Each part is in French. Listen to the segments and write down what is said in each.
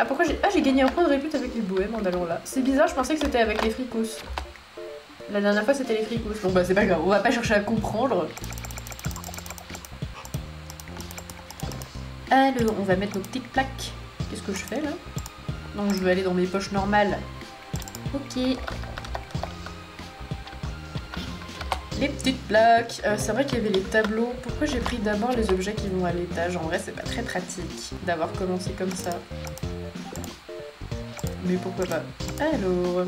Ah, pourquoi j'ai... Ah, j'ai gagné un point de répute avec les bohèmes en allant là. C'est bizarre, je pensais que c'était avec les fricos. La dernière fois, c'était les fricos. Bon, bah, c'est pas grave, on va pas chercher à comprendre. Alors, on va mettre nos petites plaques. Qu'est-ce que je fais, là? Non, je veux aller dans mes poches normales. Ok. Les petites plaques. C'est vrai qu'il y avait les tableaux. Pourquoi j'ai pris d'abord les objets qui vont à l'étage? En vrai, c'est pas très pratique d'avoir commencé comme ça. Mais pourquoi pas? Alors...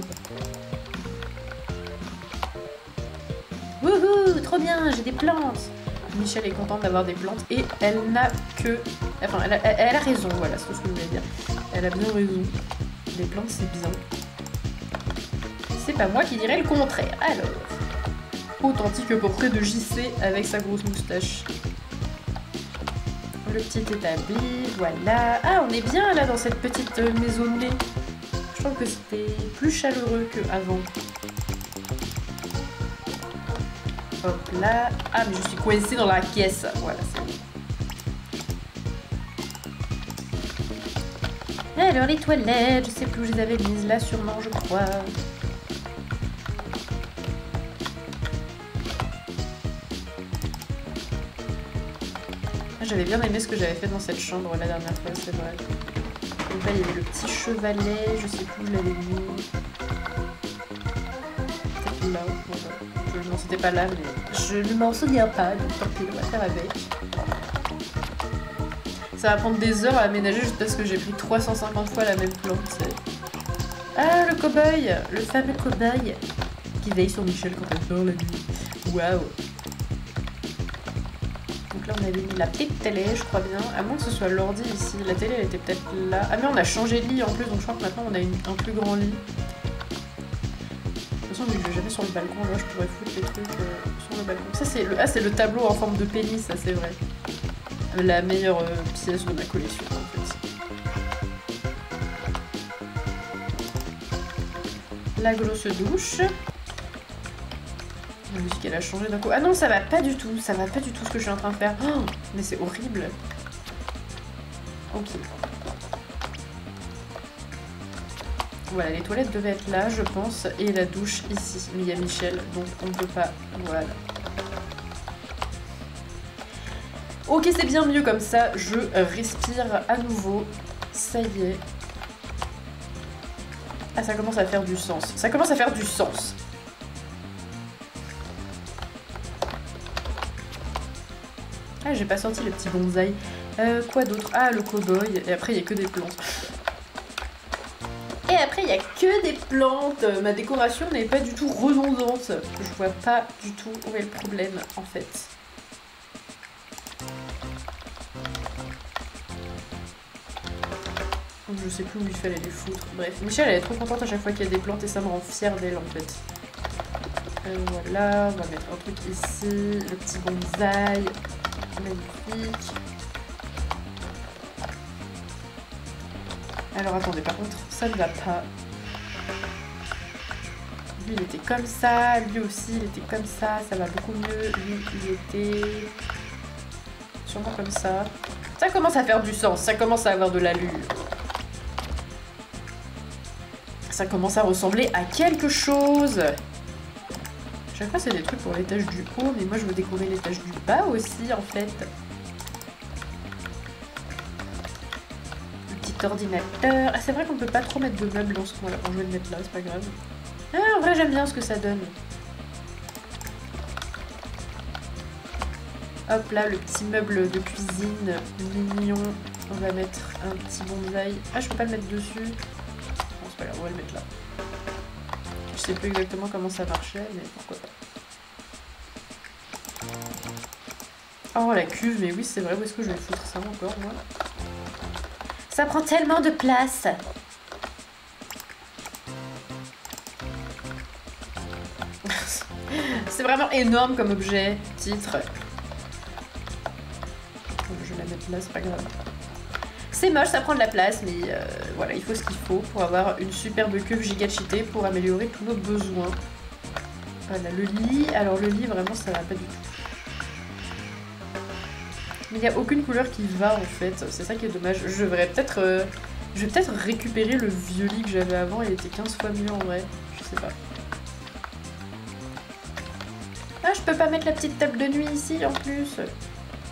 Wouhou, trop bien, j'ai des plantes. Michel est contente d'avoir des plantes et elle n'a que... Enfin, elle a raison, voilà, c'est tout ce que je voulais dire. Elle a bien raison. Les plantes, c'est bien. C'est pas moi qui dirais le contraire. Alors... Authentique portrait de JC avec sa grosse moustache. Le petit établi, voilà. Ah, on est bien là dans cette petite maisonnée. Je trouve que c'était plus chaleureux qu'avant. Hop là. Ah, mais je suis coincée dans la caisse. Voilà, c'est bon. Alors, les toilettes, je sais plus où je les avais mises. Là, sûrement, je crois. J'avais bien aimé ce que j'avais fait dans cette chambre la dernière fois, c'est vrai. Donc là, il y avait le petit chevalet, je sais plus où je l'avais mis. Peut-être là, voilà. Non, c'était pas là, mais je ne m'en souviens pas, donc tant pis, on va faire avec. Ça va prendre des heures à aménager juste parce que j'ai pris 350 fois la même plante. Ah, le cow-boy, le fameux cow-boy qui veille sur Michel quand elle dort la nuit. Waouh. Donc là on avait mis la petite télé, je crois bien, à moins que ce soit l'ordi ici. La télé elle était peut-être là. Ah mais on a changé de lit en plus, donc je crois que maintenant on a un plus grand lit. De toute façon vu que je vais jamais sur le balcon, là je pourrais foutre les trucs sur le balcon. Ça c'est le... Ah, c'est le tableau en forme de pénis, ça c'est vrai. La meilleure pièce de ma collection en fait. La grosse douche. La musique elle a changé d'un coup. Ah non, ça va pas du tout. Ça va pas du tout ce que je suis en train de faire. Oh, mais c'est horrible. Ok. Voilà, les toilettes devaient être là, je pense. Et la douche ici. Mais il y a Michel, donc on ne peut pas. Voilà. Ok, c'est bien mieux comme ça. Je respire à nouveau. Ça y est. Ah, ça commence à faire du sens. Ça commence à faire du sens. Ah, j'ai pas sorti le petit bonsaï. Quoi d'autre? Ah, le cow-boy. Et après, il y a que des plantes. Et après, il y a que des plantes. Ma décoration n'est pas du tout redondante. Je vois pas du tout où est le problème, en fait. Je sais plus où il fallait les foutre. Bref, Michel, elle est trop contente à chaque fois qu'il y a des plantes et ça me rend fière d'elle, en fait. Voilà, on va mettre un truc ici. Le petit bonsaï. Magnifique. Alors attendez, par contre, ça ne va pas. Lui, il était comme ça. Lui aussi, il était comme ça. Ça va beaucoup mieux. Lui, il était sûrement comme ça. Ça commence à faire du sens. Ça commence à avoir de l'allure. Ça commence à ressembler à quelque chose. Chaque fois, c'est des trucs pour l'étage du haut, mais moi, je veux décorer l'étage du bas aussi, en fait. Le petit ordinateur. Ah, c'est vrai qu'on peut pas trop mettre de meubles dans ce coin-là. Bon, je vais le mettre là, c'est pas grave. Ah, en vrai, j'aime bien ce que ça donne. Hop là, le petit meuble de cuisine mignon. On va mettre un petit bonsaï. Ah, je peux pas le mettre dessus. Bon, c'est pas grave, on va le mettre là. Je sais plus exactement comment ça marchait, mais pourquoi pas. Oh, la cuve, mais oui, c'est vrai, où est-ce que je vais foutre ça encore, moi? Ça prend tellement de place. C'est vraiment énorme comme objet, titre. Je vais la mettre là, c'est pas grave. C'est moche, ça prend de la place, mais voilà, il faut ce qu'il faut pour avoir une superbe cuve giga cheatée pour améliorer tous nos besoins. Voilà, le lit. Alors le lit, vraiment, ça va pas du tout. Mais il n'y a aucune couleur qui va, en fait. C'est ça qui est dommage. Je devrais peut-être Je vais peut-être récupérer le vieux lit que j'avais avant, il était 15 fois mieux en vrai. Je sais pas. Ah, je peux pas mettre la petite table de nuit ici en plus.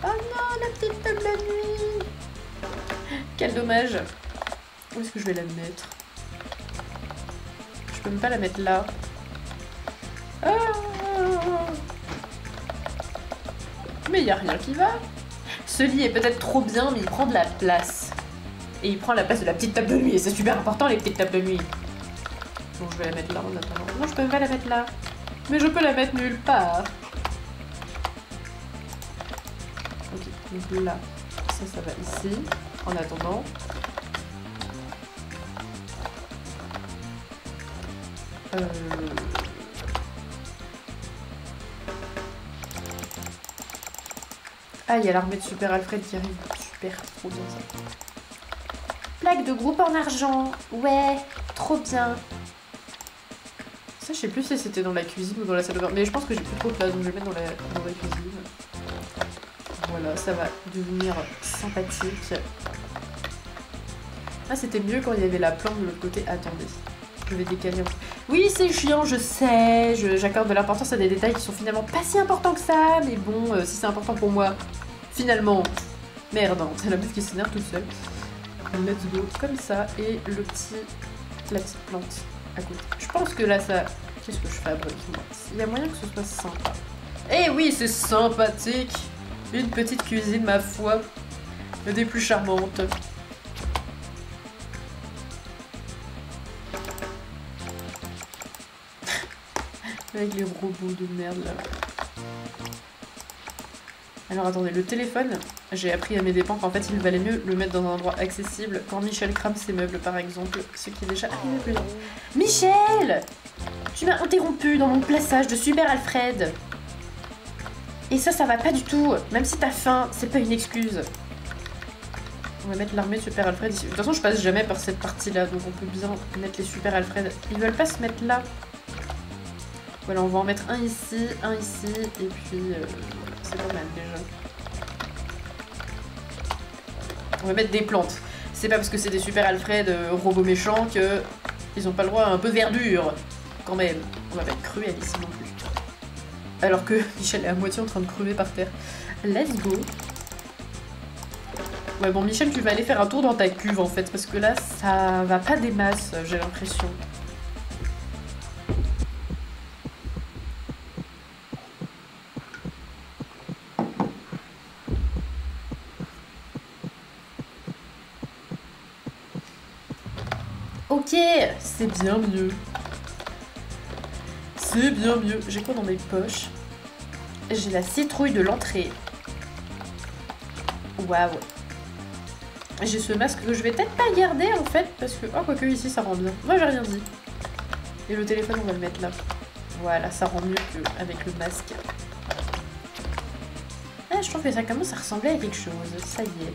Oh non, la petite table de nuit. Quel dommage. Où est-ce que je vais la mettre? Je peux même pas la mettre là. Ah, mais y a rien qui va. Ce lit est peut-être trop bien, mais il prend de la place. Et il prend la place de la petite table de nuit. Et c'est super important, les petites tables de nuit. Bon, je vais la mettre là en attendant. Non, je peux même pas la mettre là. Mais je peux la mettre nulle part. Ok, donc là, ça va ici. En attendant. Ah, il y a l'armée de Super Alfred qui arrive. Super, trop bien ça. Plaque de groupe en argent. Ouais, trop bien. Ça, je sais plus si c'était dans la cuisine ou dans la salle de bain. Mais je pense que j'ai plus trop de place, donc je vais mettre dans la cuisine. Voilà, ça va devenir sympathique. Ah, c'était mieux quand il y avait la plante de l'autre côté. Attendez, je vais décaler. Oui, c'est chiant, je sais. J'accorde de l'importance à des détails qui sont finalement pas si importants que ça. Mais bon, si c'est important pour moi, finalement, merde, c'est la meuf qui s'énerve toute seule. Let's go, comme ça. Et la petite plante à côté. Je pense que là, ça... Qu'est-ce que je fabrique, moi? Il y a moyen que ce soit sympa. Eh oui, c'est sympathique. Une petite cuisine, ma foi, des plus charmantes. Avec les robots de merde, là. Alors attendez, le téléphone, j'ai appris à mes dépens qu'en fait il valait mieux le mettre dans un endroit accessible quand Michel crame ses meubles par exemple, ce qui est déjà arrivé plus tard. Michel! Tu m'as interrompu dans mon plaçage de Super Alfred. Et ça va pas du tout. Même si t'as faim, c'est pas une excuse. On va mettre l'armée de Super Alfred ici. De toute façon, je passe jamais par cette partie-là, donc on peut bien mettre les Super Alfred. Ils veulent pas se mettre là. Voilà, on va en mettre un ici, et puis... c'est pas mal déjà. On va mettre des plantes. C'est pas parce que c'est des Super Alfred robots méchants que ils ont pas le droit à un peu de verdure. Quand même. On va pas être cruel ici non plus. Alors que Michel est à moitié en train de crever par terre. Let's go. Ouais bon Michel, tu vas aller faire un tour dans ta cuve en fait, parce que là ça va pas des masses, j'ai l'impression. Ok, c'est bien mieux. C'est bien mieux. J'ai quoi dans mes poches? J'ai la citrouille de l'entrée. Waouh. J'ai ce masque que je vais peut-être pas garder en fait, parce que... Oh, quoique ici ça rend bien. Moi j'ai rien dit. Et le téléphone on va le mettre là. Voilà, ça rend mieux qu'avec le masque. Ah, je trouve que ça commence à ressembler à quelque chose. Ça y est.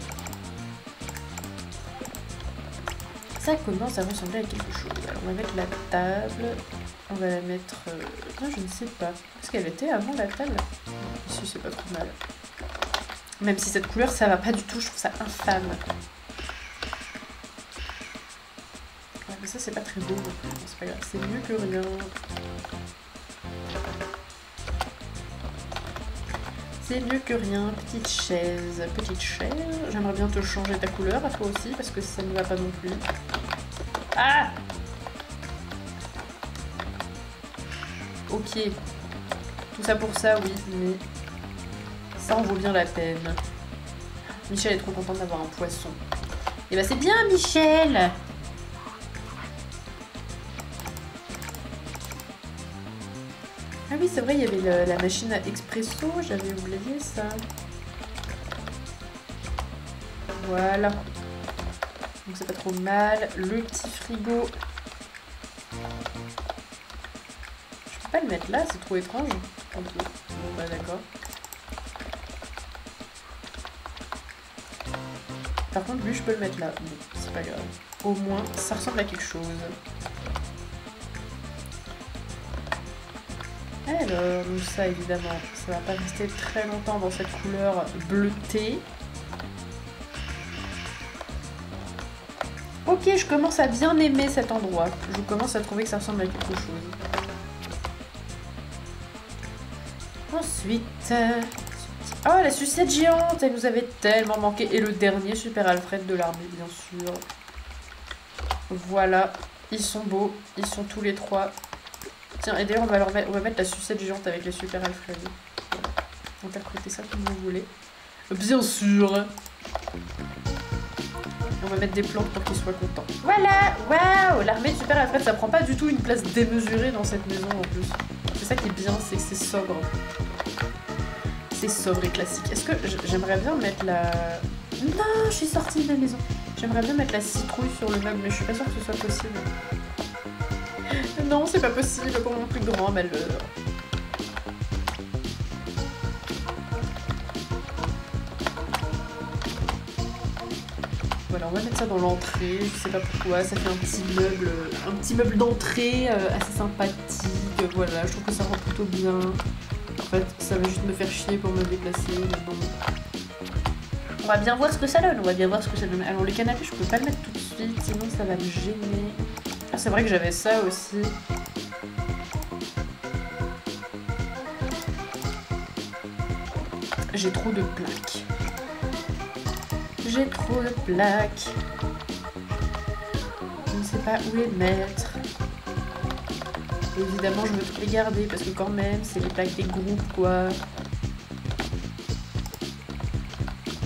Ça commence à ressembler à quelque chose. Alors on va mettre la table. On va la mettre... Non, je ne sais pas. Est-ce qu'elle était avant la table? Ici c'est pas trop mal. Même si cette couleur ça va pas du tout, je trouve ça infâme. Ouais, mais ça c'est pas très beau. C'est pas grave, c'est mieux que rien. C'est mieux que rien. Petite chaise. Petite chaise. J'aimerais bien te changer ta couleur à toi aussi parce que ça ne va pas non plus. Ah! Ok. Tout ça pour ça, oui, mais ça en vaut bien la peine. Michel est trop contente d'avoir un poisson. Et bah c'est bien, Michel! Ah oui, c'est vrai, il y avait la machine à expresso, j'avais oublié ça. Voilà. Donc c'est pas trop mal. Le petit frigo. Je peux pas le mettre là, c'est trop étrange. Ok, bon bah d'accord. Par contre, lui, je peux le mettre là. Bon, c'est pas grave. Au moins, ça ressemble à quelque chose. Alors, donc ça, évidemment, ça va pas rester très longtemps dans cette couleur bleutée. Ok, je commence à bien aimer cet endroit. Je commence à trouver que ça ressemble à quelque chose. Ensuite... Oh, la sucette géante! Elle nous avait tellement manqué. Et le dernier Super Alfred de l'armée, bien sûr. Voilà. Ils sont beaux. Ils sont tous les trois. Tiens, et d'ailleurs, on va mettre la sucette géante avec les Super Alfred. Voilà. Interprétez ça comme vous voulez. Bien sûr! On va mettre des plantes pour qu'ils soient contents. Voilà! Waouh! L'armée de Super Alfred, ça prend pas du tout une place démesurée dans cette maison en plus. C'est ça qui est bien, c'est que c'est sobre. C'est sobre et classique. Est-ce que j'aimerais bien mettre la... Non, je suis sortie de la maison. J'aimerais bien mettre la citrouille sur le meuble, mais je suis pas sûre que ce soit possible. Non, c'est pas possible pour mon plus grand malheur. Voilà, on va mettre ça dans l'entrée, je sais pas pourquoi, ça fait un petit meuble d'entrée assez sympathique, voilà, je trouve que ça rend plutôt bien. En fait, ça va juste me faire chier pour me déplacer, mais bon. On va bien voir ce que ça donne, on va bien voir ce que ça donne. Alors le canapé, je peux pas le mettre tout de suite, sinon ça va me gêner. Ah, c'est vrai que j'avais ça aussi. J'ai trop de plaques. J'ai trop de plaques. Je ne sais pas où les mettre. Évidemment, je veux toutes les garder parce que quand même, c'est les plaques des groupes, quoi.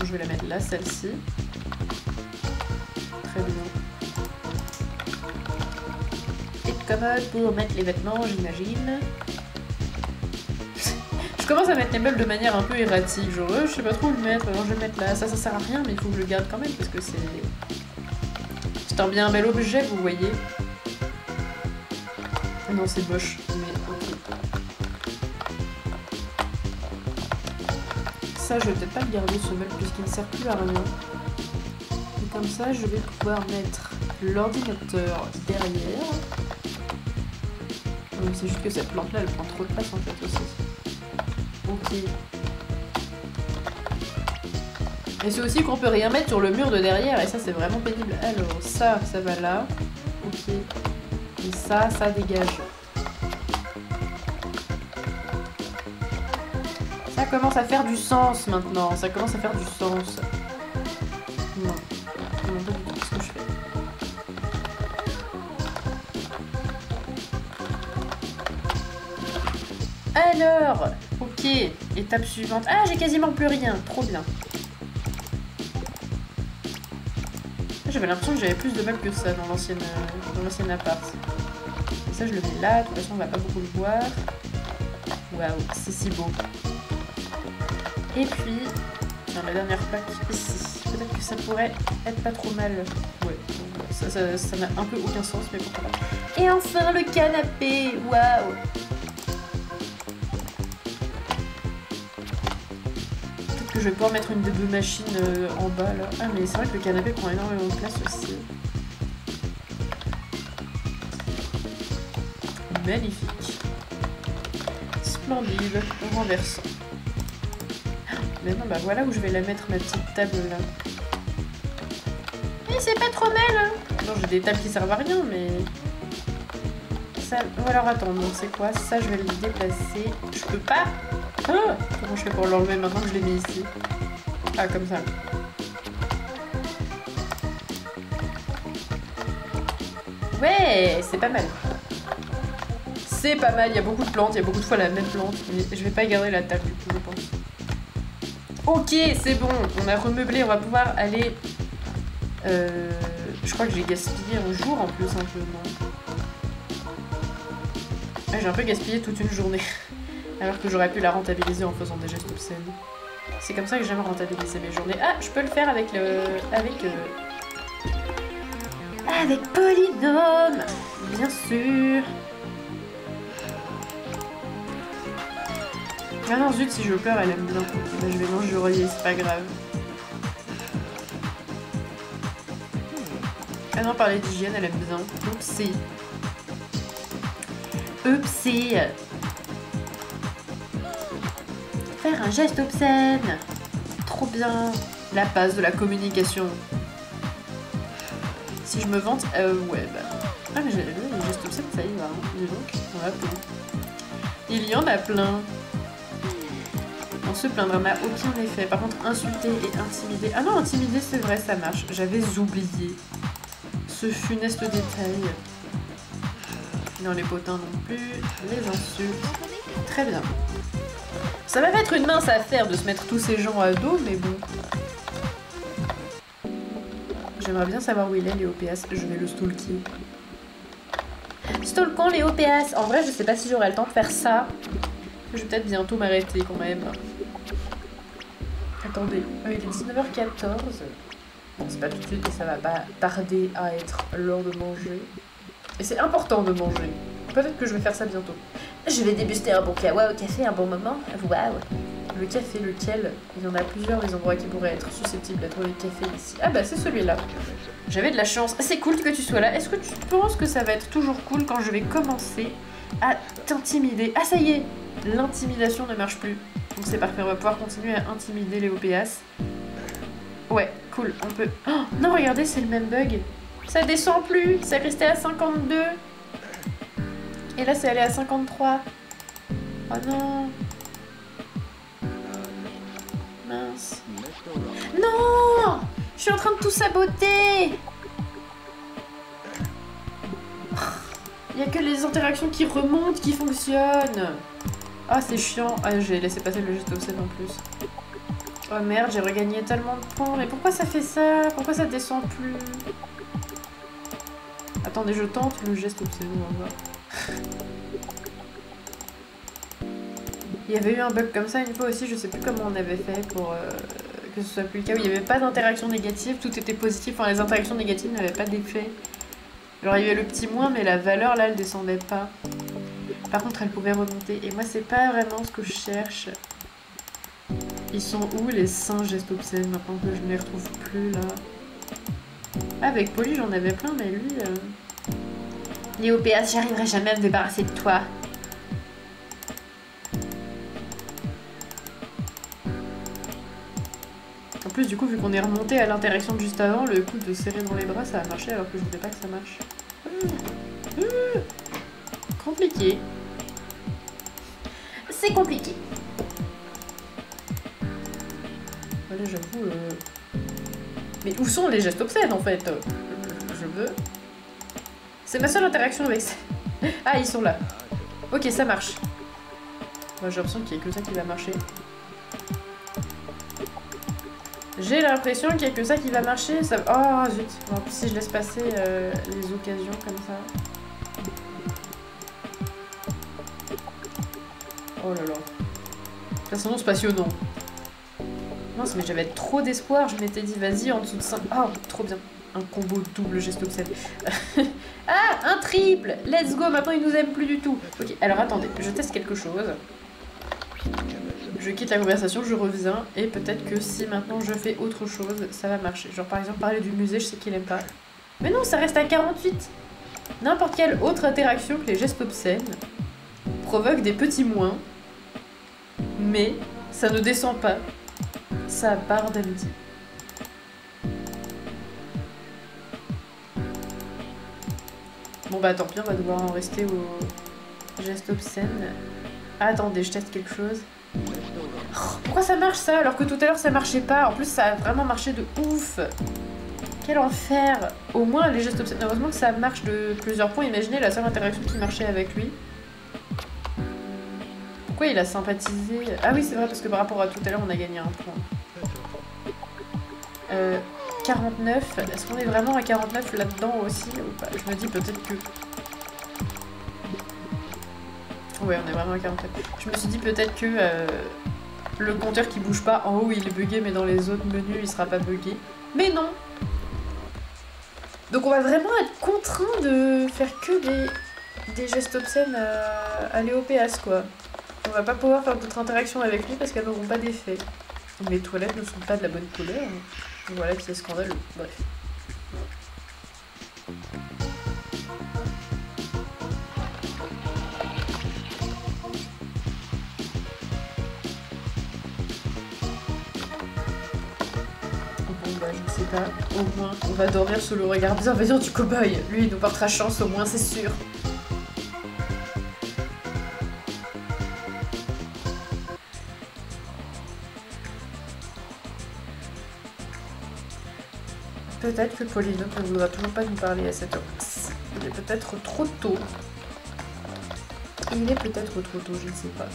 Je vais la mettre là, celle-ci. Très bien. Et commode pour mettre les vêtements, j'imagine. Je commence à mettre les meubles de manière un peu erratique, genre je sais pas trop où le mettre, alors je vais le mettre là. Ça sert à rien, mais il faut que je le garde quand même parce que c'est... C'est un bien bel objet, vous voyez. Non, c'est moche, mais ok. Ça, je vais peut-être pas le garder ce meuble puisqu'il ne sert plus à rien. Et comme ça, je vais pouvoir mettre l'ordinateur derrière. C'est juste que cette plante-là, elle prend trop de place en fait aussi. Ok. Et c'est aussi qu'on peut rien mettre sur le mur de derrière, et ça c'est vraiment pénible. Alors ça va là. Ok. Et ça dégage. Ça commence à faire du sens maintenant. Ça commence à faire du sens. Non. Non, pas du tout ce que je fais. Alors, ok, étape suivante. Ah, j'ai quasiment plus rien, trop bien. J'avais l'impression que j'avais plus de meubles que ça dans l'ancien appart. Et ça, je le mets là, de toute façon, on va pas beaucoup le voir. Waouh, c'est si beau. Et puis, dans la dernière plaque ici. Peut-être que ça pourrait être pas trop mal. Ouais, ça n'a un peu aucun sens, mais pourquoi pas. Et enfin, le canapé, waouh. Je vais pouvoir mettre une des deux machines en bas là. Ah mais c'est vrai que le canapé prend énormément de place aussi. Magnifique. Splendide. Renversant. Mais non, bah voilà où je vais la mettre ma petite table là. Mais c'est pas trop mal hein. Non, j'ai des tables qui servent à rien mais... Ça... Oh, alors attends, donc c'est quoi? Ça je vais le déplacer. Je peux pas. Ah, comment je fais pour l'enlever maintenant que je l'ai mis ici? Ah, comme ça. Ouais, c'est pas mal. C'est pas mal, il y a beaucoup de plantes, il y a beaucoup de fois la même plante. Mais je vais pas garder la table du coup, je pense. Ok, c'est bon, on a remeublé, on va pouvoir aller... Je crois que j'ai gaspillé un jour en plus un peu, non? Ah, j'ai un peu gaspillé toute une journée. Alors que j'aurais pu la rentabiliser en faisant des gestes obscènes. C'est comme ça que j'aime rentabiliser mes journées. Ah, je peux le faire avec le... Avec Polynôme, bien sûr. Ah non, zut, si je pleure, elle aime bien. Là, je vais m'enjouer, c'est pas grave. Ah non, parler d'hygiène, elle aime bien. Oupsie. Oupsie. Faire un geste obscène. Trop bien. La base de la communication. Si je me vante, ouais, bah... Ah, mais les gestes obscènes, ça y va, hein. Dis donc, on a plein. Il y en a plein. On se plaindra n'a aucun effet. Par contre, insulter et intimider... Ah non, intimider, c'est vrai, ça marche. J'avais oublié ce funeste détail. Non, les potins non plus. Les insultes. Très bien. Ça va pas être une mince affaire de se mettre tous ces gens à dos, mais bon. J'aimerais bien savoir où il est, Léopéas. Je vais le stalker. Stalkons Léopéas. En vrai, je sais pas si j'aurai le temps de faire ça. Je vais peut-être bientôt m'arrêter quand même. Attendez, il est 19h14. Bon, c'est pas tout de suite et ça va pas tarder à être l'heure de manger. Et c'est important de manger. Peut-être que je vais faire ça bientôt. Je vais déguster un bon kawa au café, un bon moment. Waouh. Le café, lequel? Il y en a plusieurs des endroits qui pourraient être susceptibles d'être les cafés ici. Ah bah c'est celui-là. J'avais de la chance. C'est cool que tu sois là. Est-ce que tu penses que ça va être toujours cool quand je vais commencer à t'intimider? Ah ça y est, l'intimidation ne marche plus. Donc c'est parfait, on va pouvoir continuer à intimider Léopéas. Ouais, cool, on peut... Oh, non, regardez, c'est le même bug. Ça descend plus, ça restait à 52. Et là, c'est allé à 53. Oh non. Mince. Non! Je suis en train de tout saboter! Il n'y a que les interactions qui remontent qui fonctionnent. Ah, c'est chiant. Ah, j'ai laissé passer le geste obscène en plus. Oh merde, j'ai regagné tellement de points. Mais pourquoi ça fait ça? Pourquoi ça descend plus? Attendez, je tente le geste obscène, on va voir. Il y avait eu un bug comme ça une fois aussi, je sais plus comment on avait fait pour que ce soit plus le cas, où il n'y avait pas d'interaction négative, tout était positif, enfin les interactions négatives n'avaient pas d'effet. Genre il y avait le petit moins, mais la valeur là elle descendait pas. Par contre elle pouvait remonter, et moi c'est pas vraiment ce que je cherche. Ils sont où les 5 gestes obscènes maintenant que je ne les retrouve plus là? Avec Polly j'en avais plein, mais lui... Léopéas, j'arriverai jamais à me débarrasser de toi. En plus, du coup, vu qu'on est remonté à l'interaction de juste avant, le coup de serrer dans les bras, ça a marché alors que je voulais pas que ça marche. Compliqué. C'est compliqué. Voilà, j'avoue... Mais où sont les gestes obscènes, en fait? Je veux... C'est ma seule interaction avec ça. Ah, ils sont là. Ok, ça marche. Moi, j'ai l'impression qu'il n'y a que ça qui va marcher. J'ai l'impression qu'il n'y a que ça qui va marcher. Ça... Oh zut. En plus, si je laisse passer les occasions comme ça. Oh là là. Ça s'annonce passionnant. Non, mais j'avais trop d'espoir. Je m'étais dit, vas-y, en dessous de 5. Oh, trop bien. Un combo double geste obscène. Ah, un triple. Let's go. Maintenant, il nous aime plus du tout. Ok, alors attendez. Je teste quelque chose. Je quitte la conversation, je reviens, et peut-être que si maintenant je fais autre chose, ça va marcher. Genre par exemple parler du musée, je sais qu'il aime pas. Mais non, ça reste à 48. N'importe quelle autre interaction que les gestes obscènes provoque des petits moins, mais ça ne descend pas. Ça part d'amitié. Bon bah tant pis, on va devoir en rester au geste obscène. Ah, attendez, je teste quelque chose. Pourquoi ça marche ça alors que tout à l'heure ça marchait pas? En plus ça a vraiment marché de ouf. Quel enfer. Au moins les gestes obscènes, heureusement que ça marche de plusieurs points. Imaginez la seule interaction qui marchait avec lui. Pourquoi il a sympathisé? Ah oui c'est vrai parce que par rapport à tout à l'heure on a gagné un point. 49. Est-ce qu'on est vraiment à 49 là-dedans aussi ou pas? Je me dis peut-être que... Ouais, on est vraiment à 49. Je me suis dit peut-être que le compteur qui bouge pas, en haut il est bugué, mais dans les autres menus il sera pas bugué. Mais non! Donc on va vraiment être contraint de faire que des gestes obscènes à Léopéas, quoi. On va pas pouvoir faire d'autres interactions avec lui parce qu'elles n'auront pas d'effet. Les toilettes ne sont pas de la bonne couleur. Voilà qui est scandaleux. Bref. Bon bah je sais sais pas. Au moins, on va dormir sous le regard bienveillant du cow-boy. Lui, il nous portera chance, au moins, c'est sûr. Peut-être que Pauline ne voudra toujours pas nous parler à cette heure. Il est peut-être trop tôt. Il est peut-être trop tôt, je ne sais pas.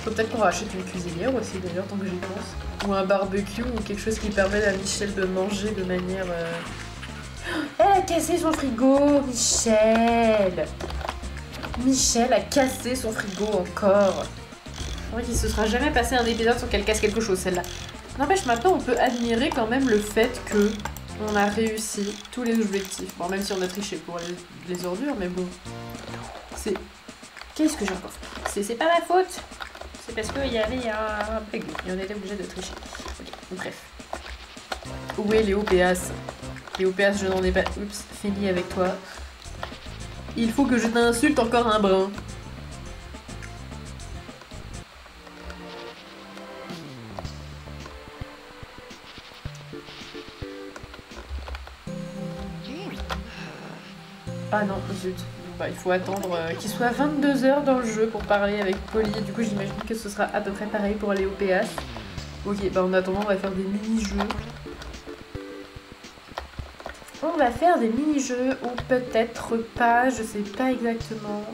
Faut peut-être qu'on rachète une cuisinière aussi d'ailleurs, tant que j'y pense. Ou un barbecue ou quelque chose qui permet à Michel de manger de manière... Elle a cassé son frigo, Michel. Michel a cassé son frigo encore. Je crois qu'il se sera jamais passé un épisode sans qu'elle casse quelque chose, celle-là. N'empêche, maintenant on peut admirer quand même le fait que on a réussi tous les objectifs. Bon, même si on a triché pour les ordures, mais bon. C'est... Qu'est-ce que j'ai encore fait? C'est pas ma faute. C'est parce qu'il y avait un bug et on était obligé de tricher. Ok, bref. Où est Léopéas? Léopéas, je n'en ai pas... Oups, fini avec toi. Il faut que je t'insulte encore un brin. Ah non, zut. Bah, il faut attendre qu'il soit 22 h dans le jeu pour parler avec Polly. Du coup, j'imagine que ce sera à peu près pareil pour Léopéas. Ok, bah en attendant, on va faire des mini-jeux. On va faire des mini-jeux ou peut-être pas, je sais pas exactement.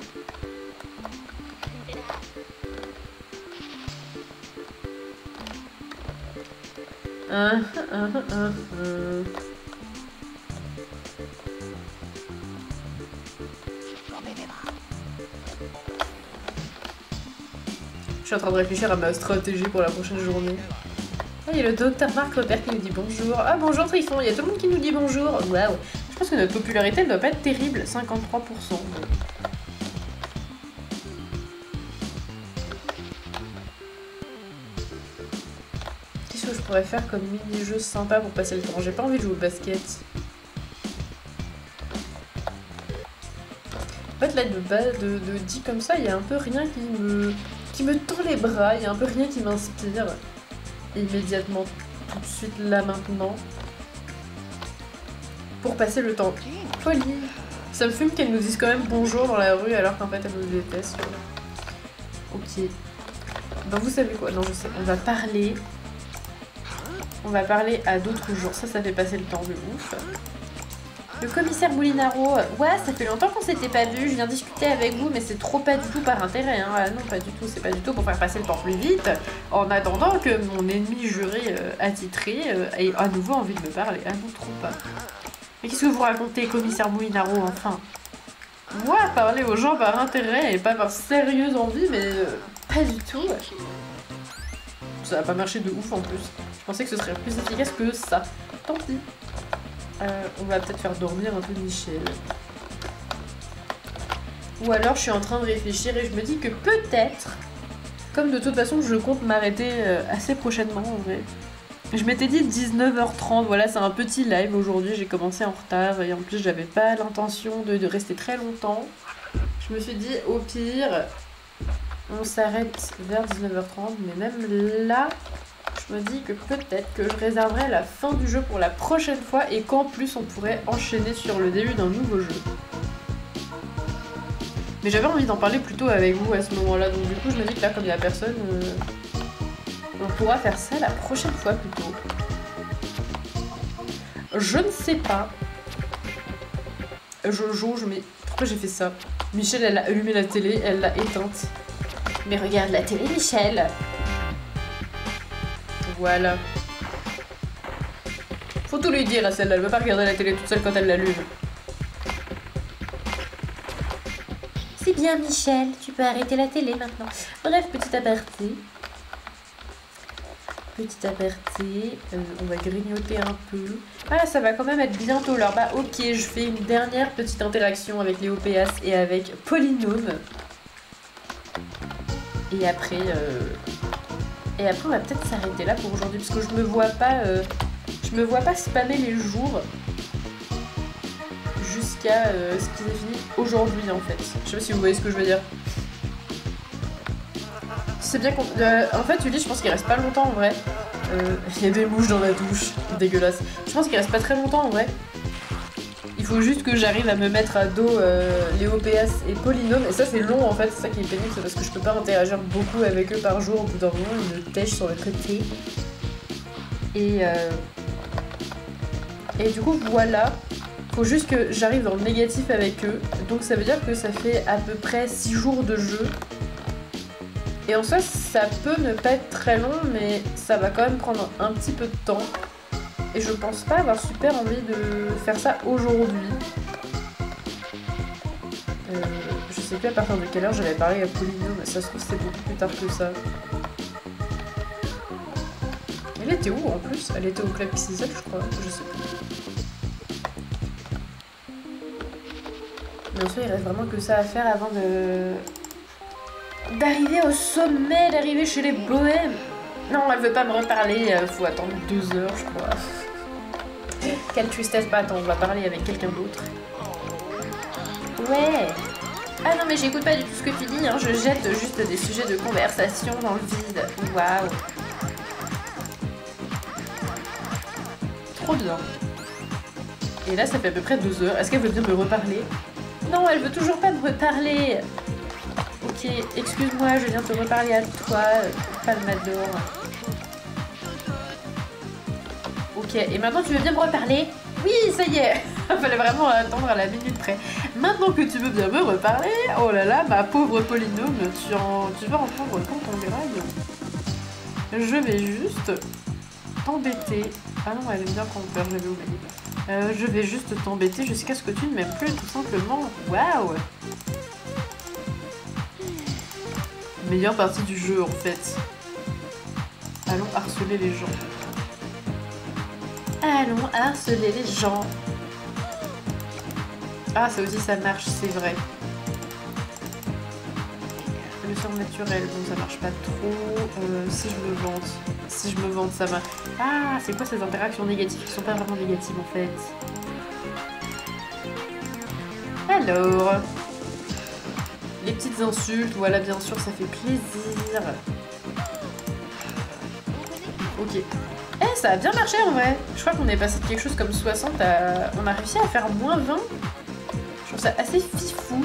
Je suis en train de réfléchir à ma stratégie pour la prochaine journée. Ah, il y a le docteur Marc Repère qui nous dit bonjour. Ah, bonjour Trifon, il y a tout le monde qui nous dit bonjour. Waouh. Je pense que notre popularité ne doit pas être terrible, 53%. Qu'est-ce que je pourrais faire comme mini-jeu sympa pour passer le temps? J'ai pas envie de jouer au basket. En fait, là, de dit comme ça, il y a un peu rien qui me tend les bras, il y a un peu rien qui m'inspire immédiatement, tout de suite, là, maintenant, pour passer le temps. Folie. Ça me fume qu'elle nous dise quand même bonjour dans la rue alors qu'en fait elle nous déteste. Ok. Ben vous savez quoi? Non, je sais. On va parler à d'autres jours. Ça fait passer le temps de ouf. Le commissaire Moulinaro, ouais, ça fait longtemps qu'on s'était pas vu, je viens discuter avec vous, mais c'est trop pas du tout par intérêt, hein. Ah non, pas du tout, c'est pas du tout pour faire passer le temps plus vite, en attendant que mon ennemi juré attitré ait à nouveau envie de me parler. Ah non, trop pas. Mais qu'est-ce que vous racontez, commissaire Moulinaro, enfin? Moi, parler aux gens par intérêt et pas par sérieuse envie, mais pas du tout. Ça va pas marcher de ouf en plus. Je pensais que ce serait plus efficace que ça. Tant pis. On va peut-être faire dormir un peu Michel. Ou alors je suis en train de réfléchir et je me dis que peut-être, comme de toute façon je compte m'arrêter assez prochainement en vrai. Je m'étais dit 19h30, voilà, c'est un petit live aujourd'hui, j'ai commencé en retard et en plus j'avais pas l'intention de rester très longtemps. Je me suis dit au pire, on s'arrête vers 19h30, mais même là, je me dis que peut-être que je réserverai la fin du jeu pour la prochaine fois et qu'en plus on pourrait enchaîner sur le début d'un nouveau jeu. Mais j'avais envie d'en parler plutôt avec vous à ce moment-là, donc du coup je me dis que là comme il n'y a personne, on pourra faire ça la prochaine fois plutôt. Je ne sais pas. Je jauge, mais pourquoi j'ai fait ça? Michel, elle a allumé la télé, elle l'a éteinte. Mais regarde la télé, Michel! Voilà. Faut tout lui dire à celle-là, elle veut pas regarder la télé toute seule quand elle l'allume. C'est bien, Michel, tu peux arrêter la télé maintenant. Bref, petit aparté. Petit aparté, on va grignoter un peu. Ah, ça va quand même être bientôt l'heure. Bah ok, je fais une dernière petite interaction avec Léopéas et avec Polynôme. Et après, on va peut-être s'arrêter là pour aujourd'hui parce que je me vois pas spammer les jours jusqu'à ce qu'ils aient fini aujourd'hui en fait. Je sais pas si vous voyez ce que je veux dire. C'est bien qu'on... en fait, Ulysse, je pense qu'il reste pas longtemps en vrai. Il y a des mouches dans la douche, dégueulasse. Je pense qu'il reste pas très longtemps en vrai. Il faut juste que j'arrive à me mettre à dos les OPS et Polynôme. Et ça c'est long en fait, c'est ça qui est pénible, c'est parce que je peux pas interagir beaucoup avec eux par jour. Au bout d'un moment, ils me tèchent sur le côté. Et du coup voilà. Faut juste que j'arrive dans le négatif avec eux. Donc ça veut dire que ça fait à peu près 6 jours de jeu. Et en soi, ça peut ne pas être très long, mais ça va quand même prendre un petit peu de temps. Et je pense pas avoir super envie de faire ça aujourd'hui. Je sais plus à partir de quelle heure j'avais parlé à Polynôme, mais ça se trouve c'est beaucoup plus tard que ça. Elle était où en plus? Elle était au Club Pixel, je crois, je sais plus. Bien sûr, il reste vraiment que ça à faire avant d'arriver au sommet, d'arriver chez les bohèmes. Non, elle veut pas me reparler, faut attendre 2 heures, je crois. Quelle tristesse, bah attends, on va parler avec quelqu'un d'autre. Ouais. Ah non mais j'écoute pas du tout ce que tu dis, hein. Je jette juste des sujets de conversation dans le vide. Waouh. Trop bien. Et là ça fait à peu près 2 heures. Est-ce qu'elle veut bien me reparler? Non, elle veut toujours pas me reparler. Ok, excuse-moi, je viens te reparler à toi, Palmador. Ok, et maintenant tu veux bien me reparler? Oui, ça y est. Il fallait vraiment attendre à la minute près. Maintenant que tu veux bien me reparler, oh là là, ma pauvre Polynôme, tu vas en prendre quand ton grade. Je vais juste t'embêter. Ah non, elle aime bien prendre peur, j'avais oublié. Je vais juste t'embêter jusqu'à ce que tu ne m'aimes plus, tout simplement. Waouh! Meilleure partie du jeu, en fait. Allons harceler les gens. Allons harceler les gens. Ah, ça aussi, ça marche, c'est vrai. Le surnaturel, bon, ça marche pas trop. Si je me vante. Si je me vante, ça marche. Ah, c'est quoi ces interactions négatives qui sont pas vraiment négatives, en fait? Alors... les petites insultes, voilà, bien sûr, ça fait plaisir. Ok. Eh, ça a bien marché, en vrai. Je crois qu'on est passé de quelque chose comme 60 à... on a réussi à faire moins 20. Je trouve ça assez fifou.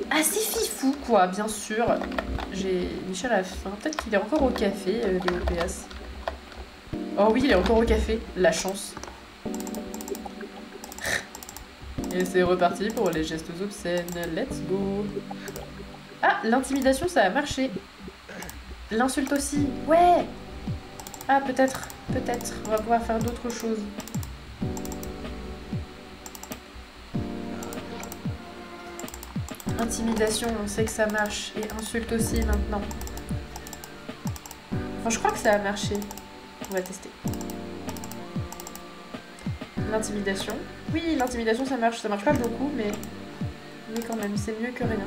Assez fifou, quoi, bien sûr. J'ai Michel à la fin. Peut-être qu'il est encore au café, Léo PS. Oh oui, il est encore au café. La chance. Et c'est reparti pour les gestes obscènes. Let's go. Ah, l'intimidation, ça a marché. L'insulte aussi. Ouais. Ah, peut-être. Peut-être. On va pouvoir faire d'autres choses. Intimidation, on sait que ça marche. Et insulte aussi, maintenant. Enfin, je crois que ça a marché. On va tester. L'intimidation. Oui, l'intimidation, ça marche. Ça marche pas beaucoup, mais quand même, c'est mieux que rien.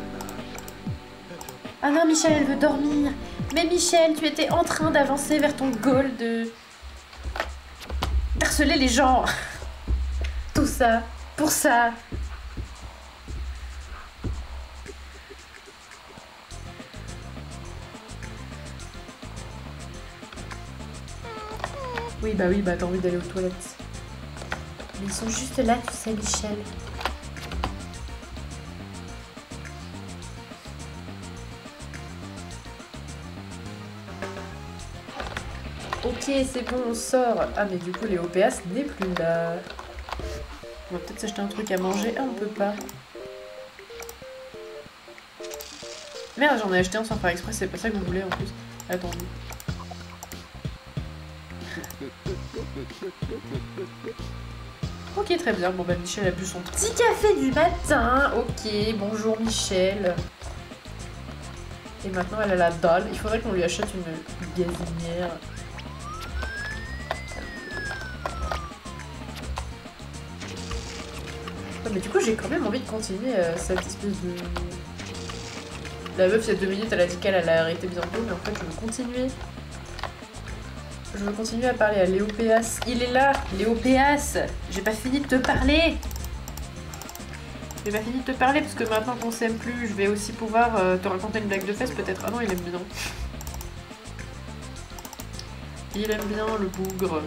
Ah non, Michel, elle veut dormir. Mais Michel, tu étais en train d'avancer vers ton goal de... d'harceler les gens. Tout ça, pour ça. Oui, bah, t'as envie d'aller aux toilettes. Mais ils sont juste là, tu sais, Michel. Ok, c'est bon, on sort. Ah, mais du coup, les OPS n'est plus là. On va peut-être s'acheter un truc à manger. Ah, on peut pas. Merde, j'en ai acheté un sans faire exprès, c'est pas ça que vous voulez en plus. Attendez. Ok, très bien. Bon, bah, Michel a bu son petit café du matin. Ok, bonjour Michel. Et maintenant, elle a la dalle. Il faudrait qu'on lui achète une gazinière. Ouais, mais du coup, j'ai quand même envie de continuer cette espèce de... La meuf, il y a 2 minutes, elle a dit qu'elle allait arrêter bientôt, mais en fait, je veux continuer. Je veux continuer à parler à Léopéas. Il est là, Léopéas. J'ai pas fini de te parler. J'ai pas fini de te parler parce que maintenant qu'on s'aime plus, je vais aussi pouvoir te raconter une blague de fesses peut-être. Ah non, il aime bien. Il aime bien le bougre.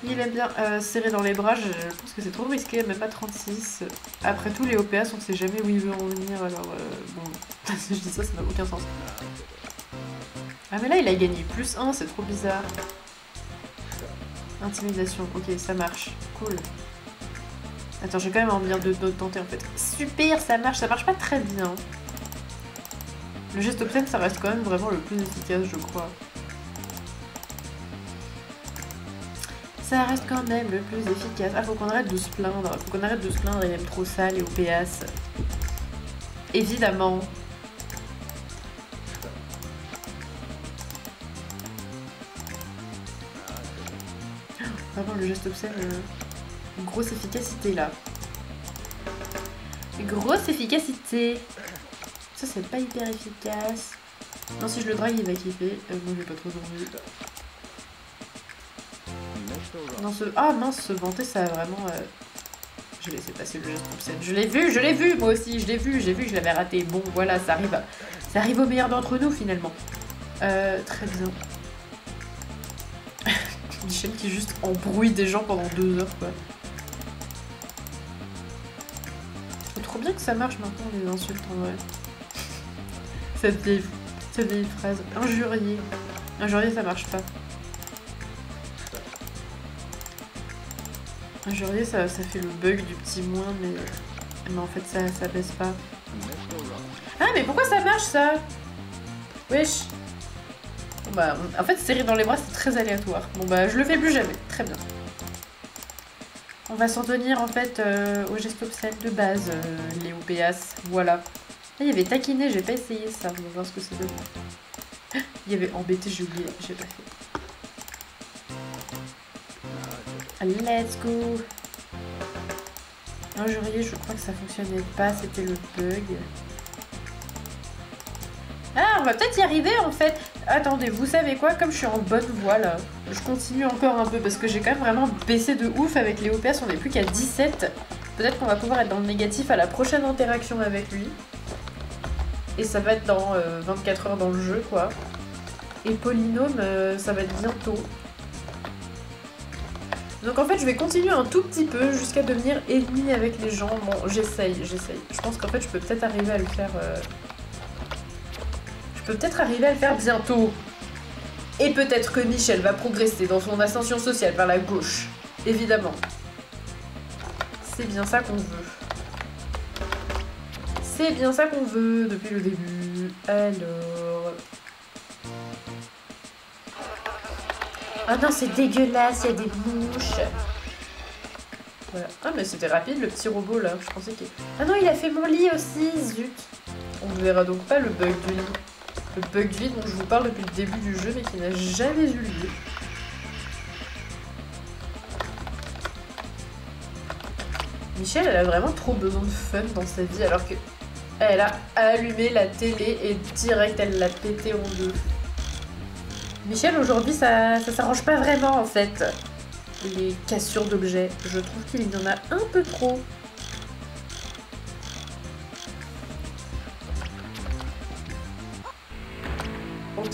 Il aime bien serrer dans les bras, je pense que c'est trop risqué, même pas 36. Après tout, les OPS, on sait jamais où il veut en venir, alors bon, si je dis ça, ça n'a aucun sens. Ah mais là, il a gagné +1, c'est trop bizarre. Intimidation, ok, ça marche, cool. Attends, j'ai quand même envie de tenter en fait. Super, ça marche pas très bien. Le geste obscène, ça reste quand même vraiment le plus efficace, je crois. Ça reste quand même le plus efficace. Ah, faut qu'on arrête de se plaindre. Faut qu'on arrête de se plaindre, il aime trop ça, les OPS. Évidemment. Vraiment, le geste obscène, une grosse efficacité là. Une grosse efficacité. Ça, c'est pas hyper efficace. Non, si je le drague, il va kiffer. Moi, j'ai pas trop envie. Non, ah mince, se vanter, ça a vraiment... J'ai laissé passer le geste obscène. Je l'ai vu, moi aussi, j'ai vu que je l'avais raté. Bon, voilà, ça arrive au meilleur d'entre nous, finalement. Très bien. Michel qui juste embrouille des gens pendant 2 heures, quoi. C'est trop bien que ça marche maintenant, les insultes, en vrai. Cette vieille phrase. Injurier. Injurier, ça marche pas. Injurier, ça fait le bug du petit moins, mais en fait, ça baisse pas. Ah, mais pourquoi ça marche, ça? Wesh. Bon, bah, en fait, serrer dans les bras, c'est très aléatoire. Bon, bah, je le fais plus jamais. Très bien. On va s'en tenir, en fait, au geste obscène de base, les OPS. Voilà. Ah, il y avait taquiné, j'ai pas essayé ça. On va voir ce que c'est de... Il y avait embêté, j'ai oublié. J'ai pas fait. Let's go. Injurier, je crois que ça fonctionnait pas, c'était le bug. Ah, on va peut-être y arriver en fait. Attendez, vous savez quoi? Comme je suis en bonne voie là, je continue encore un peu parce que j'ai quand même vraiment baissé de ouf avec les OPS, on n'est plus qu'à 17. Peut-être qu'on va pouvoir être dans le négatif à la prochaine interaction avec lui. Et ça va être dans 24 heures dans le jeu quoi. Et Polynôme, ça va être bientôt. Donc en fait je vais continuer un tout petit peu jusqu'à devenir ennemi avec les gens. Bon j'essaye. Je pense qu'en fait je peux peut-être arriver à le faire... Je peux peut-être arriver à le faire bientôt. Et peut-être que Michel va progresser dans son ascension sociale vers la gauche. Évidemment. C'est bien ça qu'on veut. C'est bien ça qu'on veut depuis le début. Alors... Ah non, c'est dégueulasse, il y a des mouches. Voilà. Ah, mais c'était rapide, le petit robot, là. Je pensais qu'il... Ah non, il a fait mon lit aussi, zut. On ne verra donc pas le bug du lit. Le bug du lit dont je vous parle depuis le début du jeu, mais qui n'a jamais eu lieu. Michel, elle a vraiment trop besoin de fun dans sa vie, alors que... Elle a allumé la télé et direct, elle l'a pété en deux. Michel, aujourd'hui, ça s'arrange pas vraiment, en fait. Les cassures d'objets. Je trouve qu'il y en a un peu trop. Ok.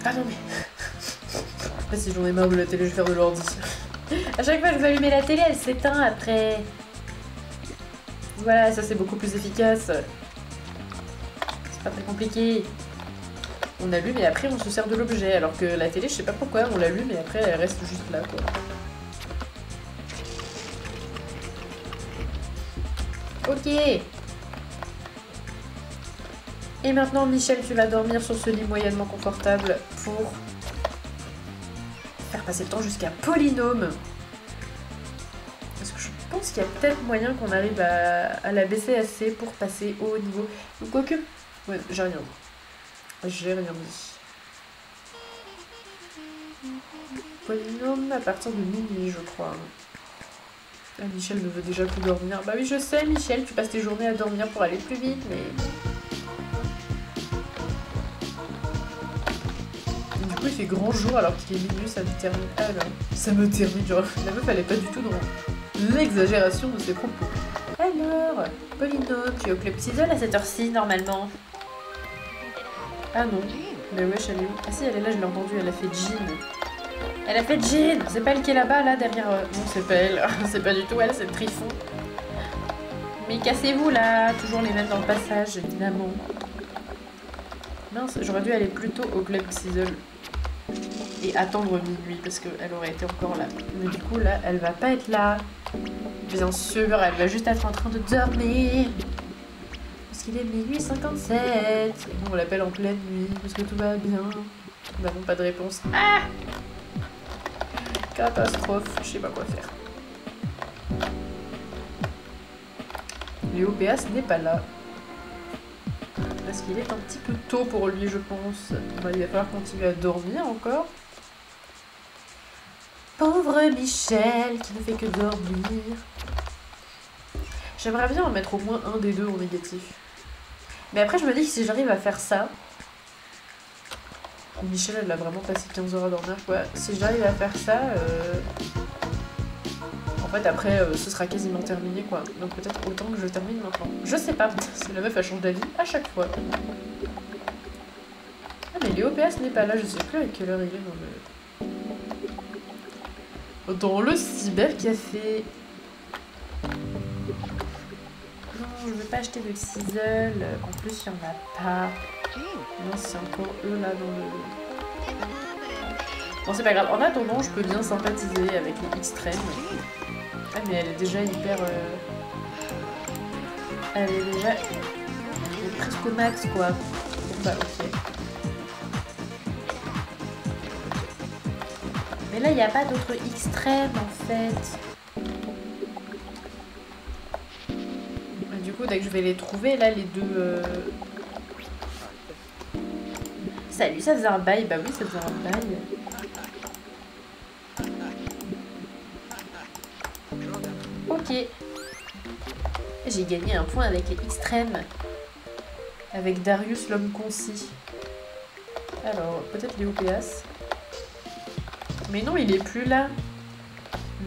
Ah non, mais... si j'en ai marre de la télé, je vais faire de l'ordi. À chaque fois que je vais allumer la télé, elle s'éteint après. Voilà, ça c'est beaucoup plus efficace. C'est pas très compliqué. On allume et après on se sert de l'objet, alors que la télé, je sais pas pourquoi, on l'allume et après elle reste juste là, quoi. Ok. Et maintenant, Michel, tu vas dormir sur ce lit moyennement confortable pour faire passer le temps jusqu'à Polynôme. Parce que je pense qu'il y a peut-être moyen qu'on arrive à la baisser assez pour passer au haut niveau. Ou quoique... Ouais, j'ai rien dit. J'ai rien dit. Polynôme à partir de minuit, je crois. Ah, Michel ne veut déjà plus dormir. Bah oui, je sais, Michel, tu passes tes journées à dormir pour aller plus vite, mais... Du coup, il fait grand jour alors qu'il est minuit, ça me termine. Ah là, ça me termine, genre, la meuf, elle est pas du tout dans l'exagération de ses propos. Alors, Polynôme, tu es au club Ciseaux à cette heure-ci, normalement. Ah non. Mais wesh, elle est où? Ah si, elle est là, je l'ai entendue, elle a fait Jean. Elle a fait Jean! C'est pas elle qui est là-bas, là, derrière... Non, c'est pas elle. C'est pas du tout elle, c'est le Trifon. Mais cassez-vous, là! Toujours les mêmes dans le passage, évidemment. Mince, j'aurais dû aller plus tôt au club Sizzle. Et attendre minuit, parce qu'elle aurait été encore là. Mais du coup, là, elle va pas être là. Bien sûr, elle va juste être en train de dormir. Parce qu'il est minuit 57. Et nous, on l'appelle en pleine nuit, parce que tout va bien. Nous n'avons pas de réponse. Ah! Catastrophe, je sais pas quoi faire. Léo Péas n'est pas là. Parce qu'il est un petit peu tôt pour lui, je pense. Bah, il va falloir continuer à dormir encore. Pauvre Michel, qui ne fait que dormir. J'aimerais bien en mettre au moins un des deux en négatif. Mais après, je me dis que si j'arrive à faire ça... Michel, elle a vraiment passé 15 heures à dormir, quoi. Si j'arrive à faire ça... En fait, après, ce sera quasiment terminé, quoi. Donc peut-être autant que je termine maintenant. Je sais pas, c'est la meuf, elle change d'avis à chaque fois. Ah, mais Léo Péas n'est pas là, je sais plus à quelle heure il est dans le cybercafé. Non, je veux pas acheter de Sizzle. En plus, il n'y en a pas. Non, c'est encore eux là dans le... Bon, c'est pas grave. En attendant, je peux bien sympathiser avec les extrêmes. Ah, mais elle est déjà hyper... Elle est déjà... Elle est presque au max, quoi. Bon, bah, ok. Mais là, il n'y a pas d'autres extrêmes, en fait. Du coup, dès que je vais les trouver, là, les deux... Salut, ça faisait un bail. Bah oui, ça faisait un bail. Ok. J'ai gagné un point avec les extrêmes. Avec Darius l'homme concis. Alors, peut-être Léo Péas. Mais non, il est plus là.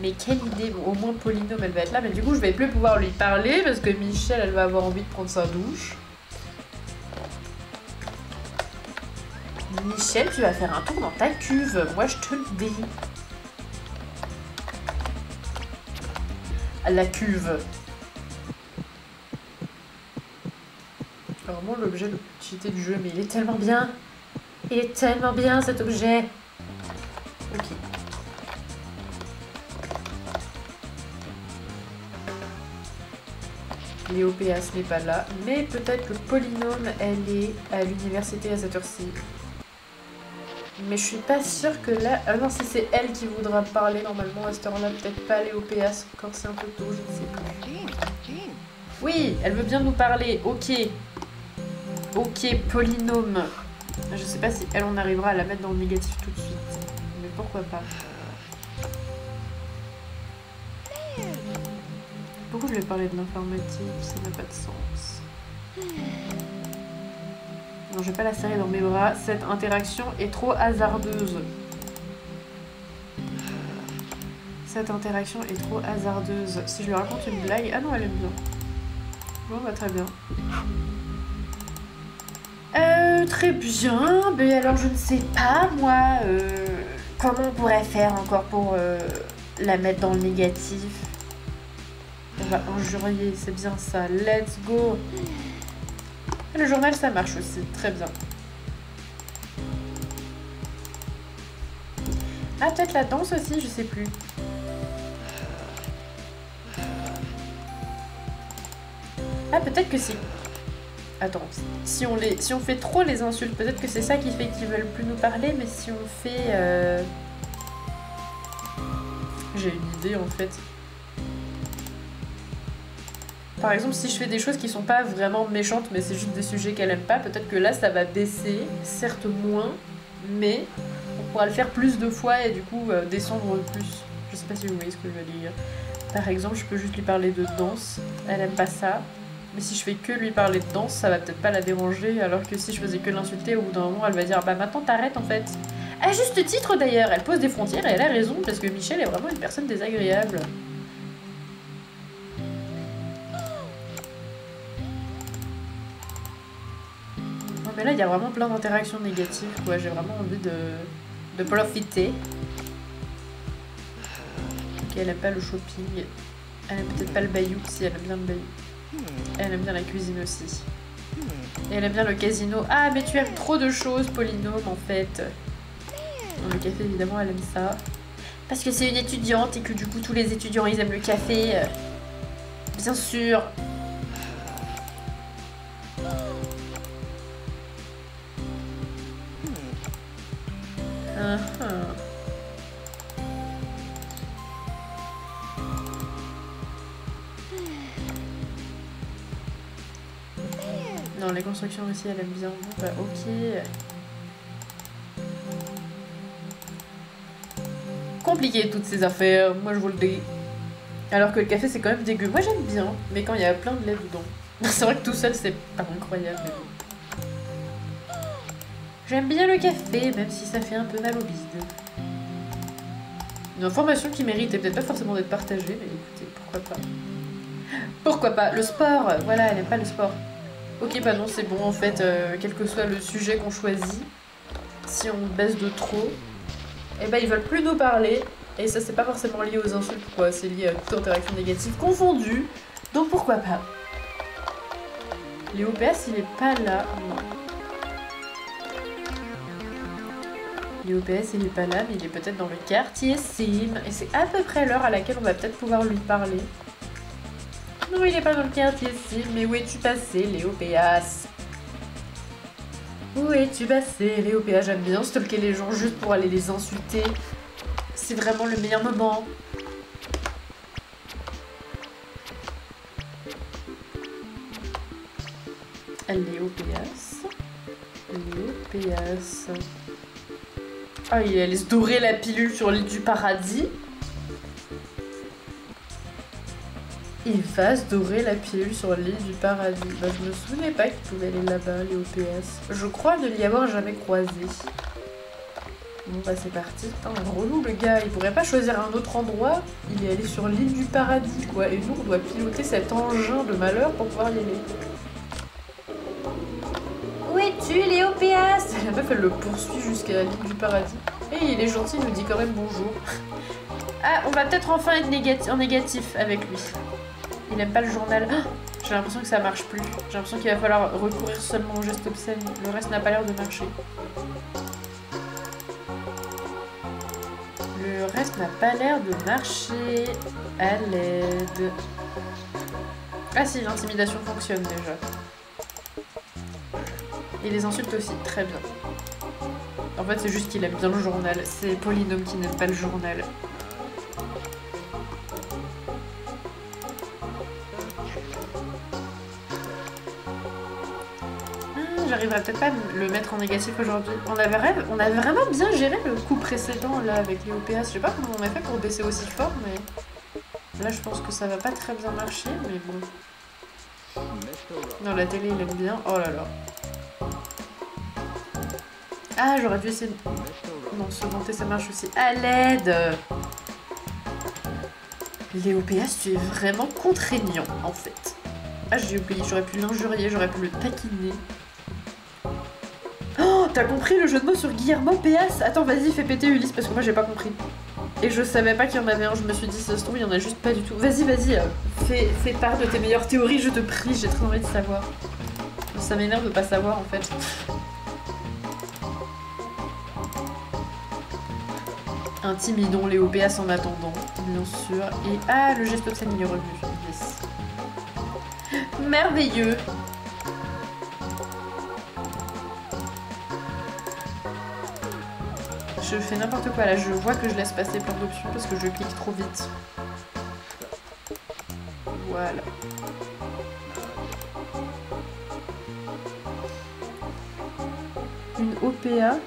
Mais quelle idée. Bon, au moins Polynôme, elle va être là. Mais du coup, je vais plus pouvoir lui parler parce que Michel, elle va avoir envie de prendre sa douche. Michel, tu vas faire un tour dans ta cuve. Moi, je te le dis. La cuve. Vraiment l'objet le plus cheaté du jeu, mais il est tellement bien. Il est tellement bien cet objet. Ok. Léo Péas n'est pas là, mais peut-être que Polynôme, elle est à l'université à cette heure-ci. Mais je suis pas sûre que là... Ah non, si c'est elle qui voudra parler normalement à cette heure-là, peut-être pas Léo Péas, encore c'est un peu tôt, je ne sais plus. Oui, elle veut bien nous parler, ok. Ok, Polynôme. Je sais pas si elle, on arrivera à la mettre dans le négatif tout de suite. Mais pourquoi pas. Pourquoi je vais parler de l'informatique? Ça n'a pas de sens. Non, je vais pas la serrer dans mes bras. Cette interaction est trop hasardeuse. Cette interaction est trop hasardeuse. Si je lui raconte une blague... Ah non, elle aime bien. Bon, bah très bien. Très bien. Mais alors, je ne sais pas, moi, comment on pourrait faire encore pour la mettre dans le négatif. On va injurier, c'est bien ça. Let's go. Le journal, ça marche aussi. Très bien. Ah, peut-être la danse aussi, je sais plus. Ah, peut-être que si... Attends, si on fait trop les insultes, peut-être que c'est ça qui fait qu'ils veulent plus nous parler, mais si on fait... J'ai une idée, en fait. Par exemple, si je fais des choses qui sont pas vraiment méchantes, mais c'est juste des sujets qu'elle aime pas, peut-être que là, ça va baisser, certes moins, mais on pourra le faire plus de fois et du coup descendre plus. Je sais pas si vous voyez ce que je veux dire. Par exemple, je peux juste lui parler de danse, elle aime pas ça. Mais si je fais que lui parler de danse, ça va peut-être pas la déranger, alors que si je faisais que l'insulter, au bout d'un moment, elle va dire « Bah maintenant t'arrêtes en fait ». À juste titre d'ailleurs, elle pose des frontières et elle a raison, parce que Michel est vraiment une personne désagréable. Mais là, il y a vraiment plein d'interactions négatives, quoi. J'ai vraiment envie de profiter. Ok, elle aime pas le shopping. Elle aime peut-être pas le bayou, si elle aime bien le bayou. Elle aime bien la cuisine aussi. Et elle aime bien le casino. Ah, mais tu aimes trop de choses, Polynôme, en fait. Bon, le café, évidemment, elle aime ça. Parce que c'est une étudiante et que du coup, tous les étudiants, ils aiment le café. Bien sûr. Non, les constructions aussi, elle aime bien. Bah, ok. Compliqué toutes ces affaires, moi je vous le dis. Alors que le café c'est quand même dégueu. Moi j'aime bien, mais quand il y a plein de lait dedans. C'est vrai que tout seul c'est pas incroyable. Mais bon. J'aime bien le café, même si ça fait un peu mal au bide. Une information qui mérite peut-être pas forcément d'être partagée, mais écoutez, pourquoi pas. Pourquoi pas. Le sport, voilà, elle aime pas le sport. Ok, bah non, c'est bon en fait, quel que soit le sujet qu'on choisit, si on baisse de trop, et bah ils veulent plus nous parler. Et ça c'est pas forcément lié aux insultes, quoi, c'est lié à toute interaction négative confondue. Donc pourquoi pas. Léo PS il est pas là, non. Léo PS il est pas là, mais il est peut-être dans le quartier Sim. Et c'est à peu près l'heure à laquelle on va peut-être pouvoir lui parler. Non, il est pas dans le quartier Sim, mais où es-tu passé, Léo PS? Où es-tu passé, Léo PS? J'aime bien stalker les gens juste pour aller les insulter. C'est vraiment le meilleur moment. Léo PS. Léo PS. Ah, il allait se dorer la pilule sur l'île du paradis. Il va se dorer la pilule sur l'île du paradis. Bah, je me souvenais pas qu'il pouvait aller là-bas, Léo PS. Je crois ne l'y avoir jamais croisé. Bon bah c'est parti. Putain, relou le gars, il pourrait pas choisir un autre endroit. Il est allé sur l'île du paradis quoi. Et nous on doit piloter cet engin de malheur pour pouvoir y aller. Où es-tu Léo PS? La meuf elle le poursuit jusqu'à l'île du paradis. Et il est gentil, il nous dit quand même bonjour. Ah, on va peut-être enfin être en négatif avec lui. Il aime pas le journal. Ah, j'ai l'impression que ça marche plus. J'ai l'impression qu'il va falloir recourir seulement au geste obscène. Le reste n'a pas l'air de marcher. Le reste n'a pas l'air de marcher. À l'aide. Ah si, l'intimidation fonctionne déjà. Et les insultes aussi, très bien. En fait, c'est juste qu'il aime bien le journal. C'est Polynôme qui n'aime pas le journal. J'arriverai peut-être pas à le mettre en négatif aujourd'hui. On avait vraiment bien géré le coup précédent là avec les OPS. Je sais pas comment on a fait pour baisser aussi fort, mais là je pense que ça va pas très bien marcher, mais bon. Non, la télé il aime bien. Oh là là. Ah, j'aurais dû essayer de... Non, se monter ça marche aussi. À l'aide. Les OPS, tu es vraiment contraignant en fait. Ah, j'ai oublié, j'aurais pu l'injurier, j'aurais pu le taquiner. Oh, t'as compris le jeu de mots sur Guillermo PS? Attends, vas-y, fais péter Ulysse, parce que moi j'ai pas compris. Et je savais pas qu'il y en avait un, je me suis dit, ça se trouve, il y en a juste pas du tout. Vas-y, fais part de tes meilleures théories, je te prie, j'ai très envie de savoir. Ça m'énerve de pas savoir, en fait. Intimidons les OPS en attendant, bien sûr. Et ah, le geste obscène, il est revenu. Yes. Merveilleux. Je fais n'importe quoi là, je vois que je laisse passer plein d'options parce que je clique trop vite. Voilà. Une OPA.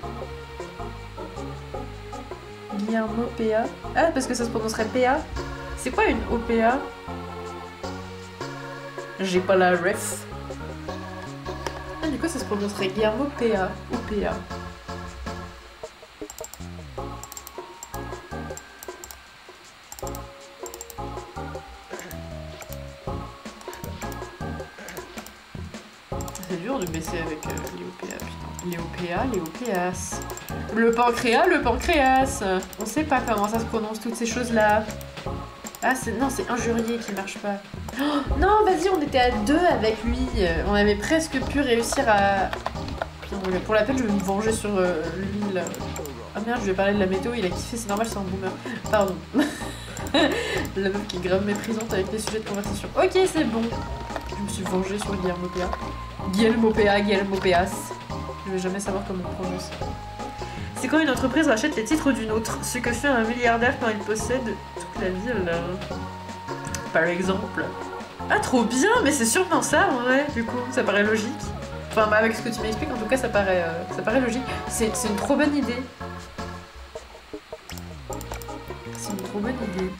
Guillermo PA. Ah, parce que ça se prononcerait PA. C'est quoi une OPA? J'ai pas la ref. Ah, du coup, ça se prononcerait Guillermo PA. OPA. dur de baisser avec Léopéa, putain. Léopéa, Léopéas. Le pancréas. On sait pas comment ça se prononce, toutes ces choses-là. Ah, non, c'est injurié qui marche pas. Oh, non, vas-y, on était à 2 avec lui. On avait presque pu réussir à... Putain, pour la peine, je vais me venger sur lui, là. Ah merde, je vais parler de la météo, il a kiffé, c'est normal, c'est un boomer. Pardon. La meuf qui est grave méprisante avec les sujets de conversation. Ok, c'est bon. Je me suis vengée sur Guillermo Péa. Guillermo Péas. Je vais jamais savoir comment on prononce. C'est quand une entreprise rachète les titres d'une autre. Ce que fait un milliardaire quand il possède toute la ville. Par exemple. Ah, trop bien, mais c'est sûrement ça, en vrai, du coup. Ça paraît logique. Enfin, bah, avec ce que tu m'expliques, en tout cas, ça paraît logique. C'est une trop bonne idée. C'est une trop bonne idée.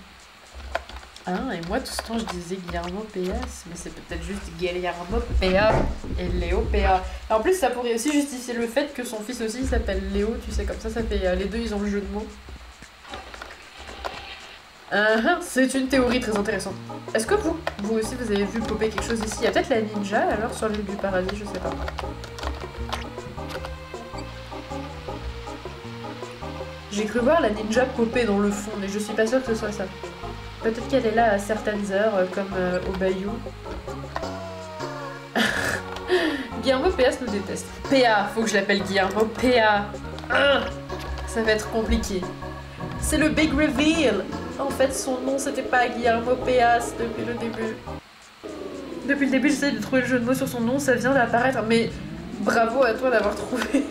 Ah, et moi, tout ce temps, je disais Guillermo Péas, mais c'est peut-être juste Guillermo Péa et Léo Péa. En plus, ça pourrait aussi justifier le fait que son fils aussi s'appelle Léo, tu sais, comme ça fait... les deux, ils ont le jeu de mots. C'est une théorie très intéressante. Est-ce que vous aussi, vous avez vu popper quelque chose ici? Il y a peut-être la ninja, alors, sur l'île du paradis, je sais pas. J'ai cru voir la ninja popper dans le fond, mais je suis pas sûre que ce soit ça. Peut-être qu'elle est là à certaines heures, comme au bayou. Guillermo Péas nous déteste. Péa, faut que je l'appelle Guillermo Péa. Ça va être compliqué. C'est le big reveal. En fait, son nom, c'était pas Guillermo Péas depuis le début. Depuis le début, j'essaie de trouver le jeu de mots sur son nom, ça vient d'apparaître, mais bravo à toi d'avoir trouvé.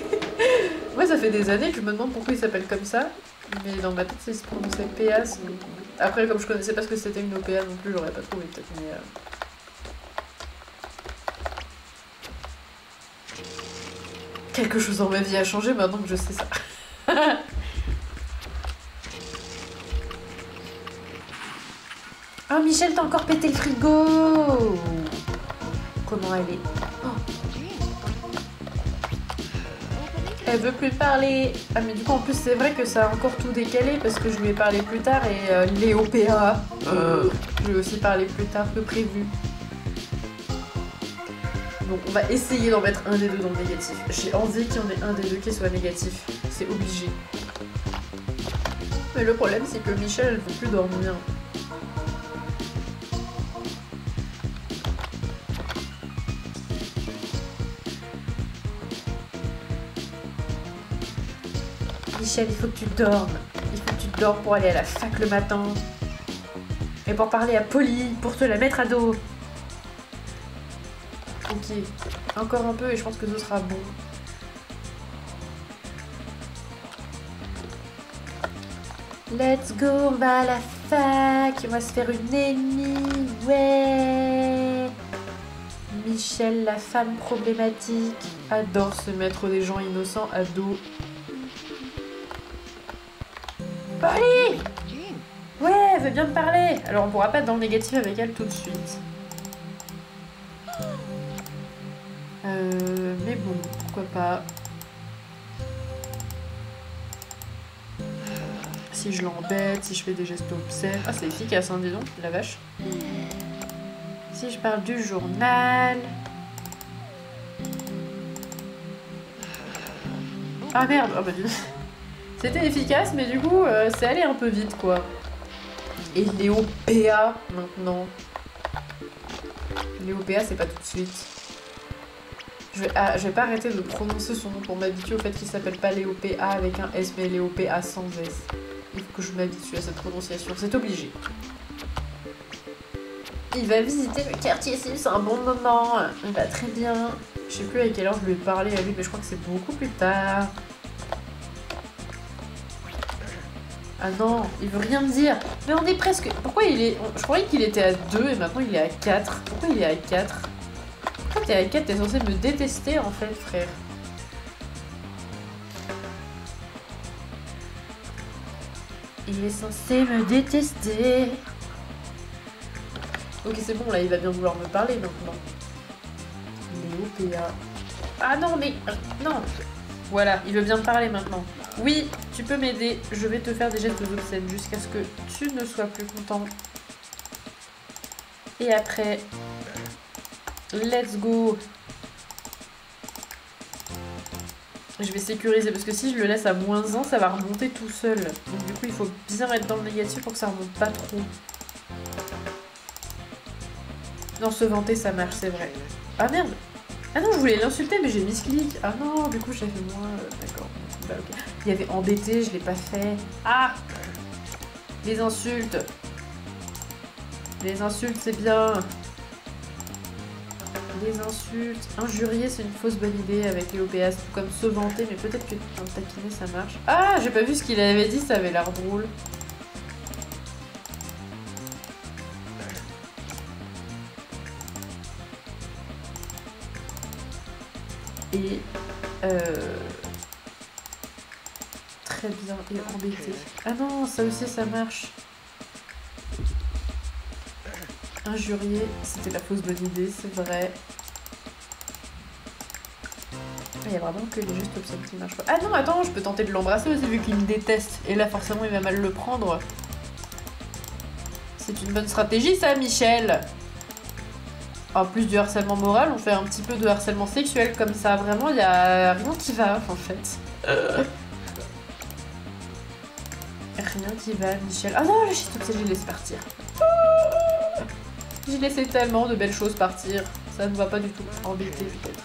Moi, ça fait des années que je me demande pourquoi il s'appelle comme ça, mais dans ma tête, c'est se prononçait Péas. Mais... Après, comme je connaissais pas ce que c'était une OPA non plus, j'aurais pas trouvé peut-être, mais... Quelque chose dans ma vie a changé maintenant que je sais ça. Oh, Michel, t'as encore pété le frigo! Comment elle est? Oh. Elle veut plus parler. Ah, mais du coup, en plus, c'est vrai que ça a encore tout décalé parce que je lui ai parlé plus tard et Léo Péa. Je lui ai aussi parlé plus tard que prévu. Donc, on va essayer d'en mettre un des deux dans le négatif. J'ai envie qu'il y en ait un des deux qui soit négatif. C'est obligé. Mais le problème, c'est que Michel, elle veut plus dormir. Michel, il faut que tu dormes. Il faut que tu dors pour aller à la fac le matin. Et pour parler à Polly, pour te la mettre à dos. Ok. Encore un peu et je pense que ce sera bon. Let's go, on va à la fac. On va se faire une ennemie. Ouais. Michel, la femme problématique, adore se mettre des gens innocents à dos. Polly! Ouais, elle veut bien me parler. Alors on pourra pas être dans le négatif avec elle tout de suite. Mais bon, pourquoi pas. Si je l'embête, si je fais des gestes obscènes... Ah, c'est efficace, hein, dis donc, la vache. Si je parle du journal... Ah merde, oh bah dis... C'était efficace, mais du coup, c'est allé un peu vite, quoi. Et Léo Péa, maintenant. Léo Péa, c'est pas tout de suite. Je vais pas arrêter de prononcer son nom pour m'habituer au fait qu'il s'appelle pas Léo Péa avec un S, mais Léo Péa sans S. Il faut que je m'habitue à cette prononciation, c'est obligé. Il va visiter le quartier Sims, c'est un bon moment. Il va très bien. Je sais plus à quelle heure je lui ai parlé à lui, mais je crois que c'est beaucoup plus tard. Ah non, il veut rien me dire. Mais on est presque... Pourquoi il est... Je croyais qu'il était à 2 et maintenant il est à 4. Pourquoi il est à 4? Pourquoi t'es à 4? T'es censé me détester en fait, frère. Il est censé me détester. Ok, c'est bon, là, il va bien vouloir me parler maintenant. Léo Péa. Ah non, mais... non. Voilà, il veut bien me parler maintenant. Oui, tu peux m'aider. Je vais te faire des gestes obscènes jusqu'à ce que tu ne sois plus content. Et après... Let's go. Je vais sécuriser parce que si je le laisse à -1, ça va remonter tout seul. Donc du coup, il faut bien être dans le négatif pour que ça remonte pas trop. Non, se vanter, ça marche, c'est vrai. Ah merde! Ah non, je voulais l'insulter, mais j'ai mis ce clic. Ah non, du coup, j'ai fait moins. D'accord. Bah, ok. Il y avait embêté, je l'ai pas fait. Ah! Les insultes! Les insultes, c'est bien! Les insultes. Injurier, c'est une fausse bonne idée avec les OPS, tout comme se vanter, mais peut-être que dans le taquiner, ça marche. Ah, j'ai pas vu ce qu'il avait dit, ça avait l'air drôle. Et très bien, et embêté. Ah non, ça aussi, ça marche. Injurier, c'était la fausse bonne idée, c'est vrai. Il y a vraiment que les gestes obscènes qui marchent pas. Ah non, attends, je peux tenter de l'embrasser aussi vu qu'il me déteste. Et là, forcément, il va mal le prendre. C'est une bonne stratégie, ça, Michel. En plus du harcèlement moral, on fait un petit peu de harcèlement sexuel comme ça. Vraiment, il y a rien qui va, en fait. Rien qui va, Michel. Ah non, le shit, je l'ai laissé partir. J'ai laissé tellement de belles choses partir. Ça ne va pas du tout. Embêté, peut-être.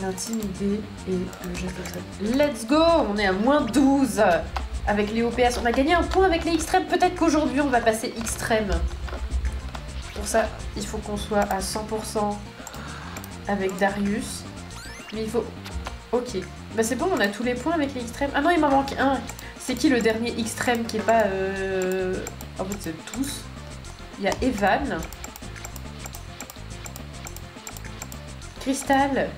L'intimider et le geste extrême. Let's go! On est à -12 avec les OPS. On a gagné un point avec les extrêmes. Peut-être qu'aujourd'hui, on va passer extrême. Pour ça, il faut qu'on soit à 100% avec Darius. Mais il faut... Ok. Bah c'est bon, on a tous les points avec les extrêmes. Ah non, il m'en manque un. C'est qui le dernier extrême qui est pas... En fait, c'est tous. Il y a Evan. Crystal.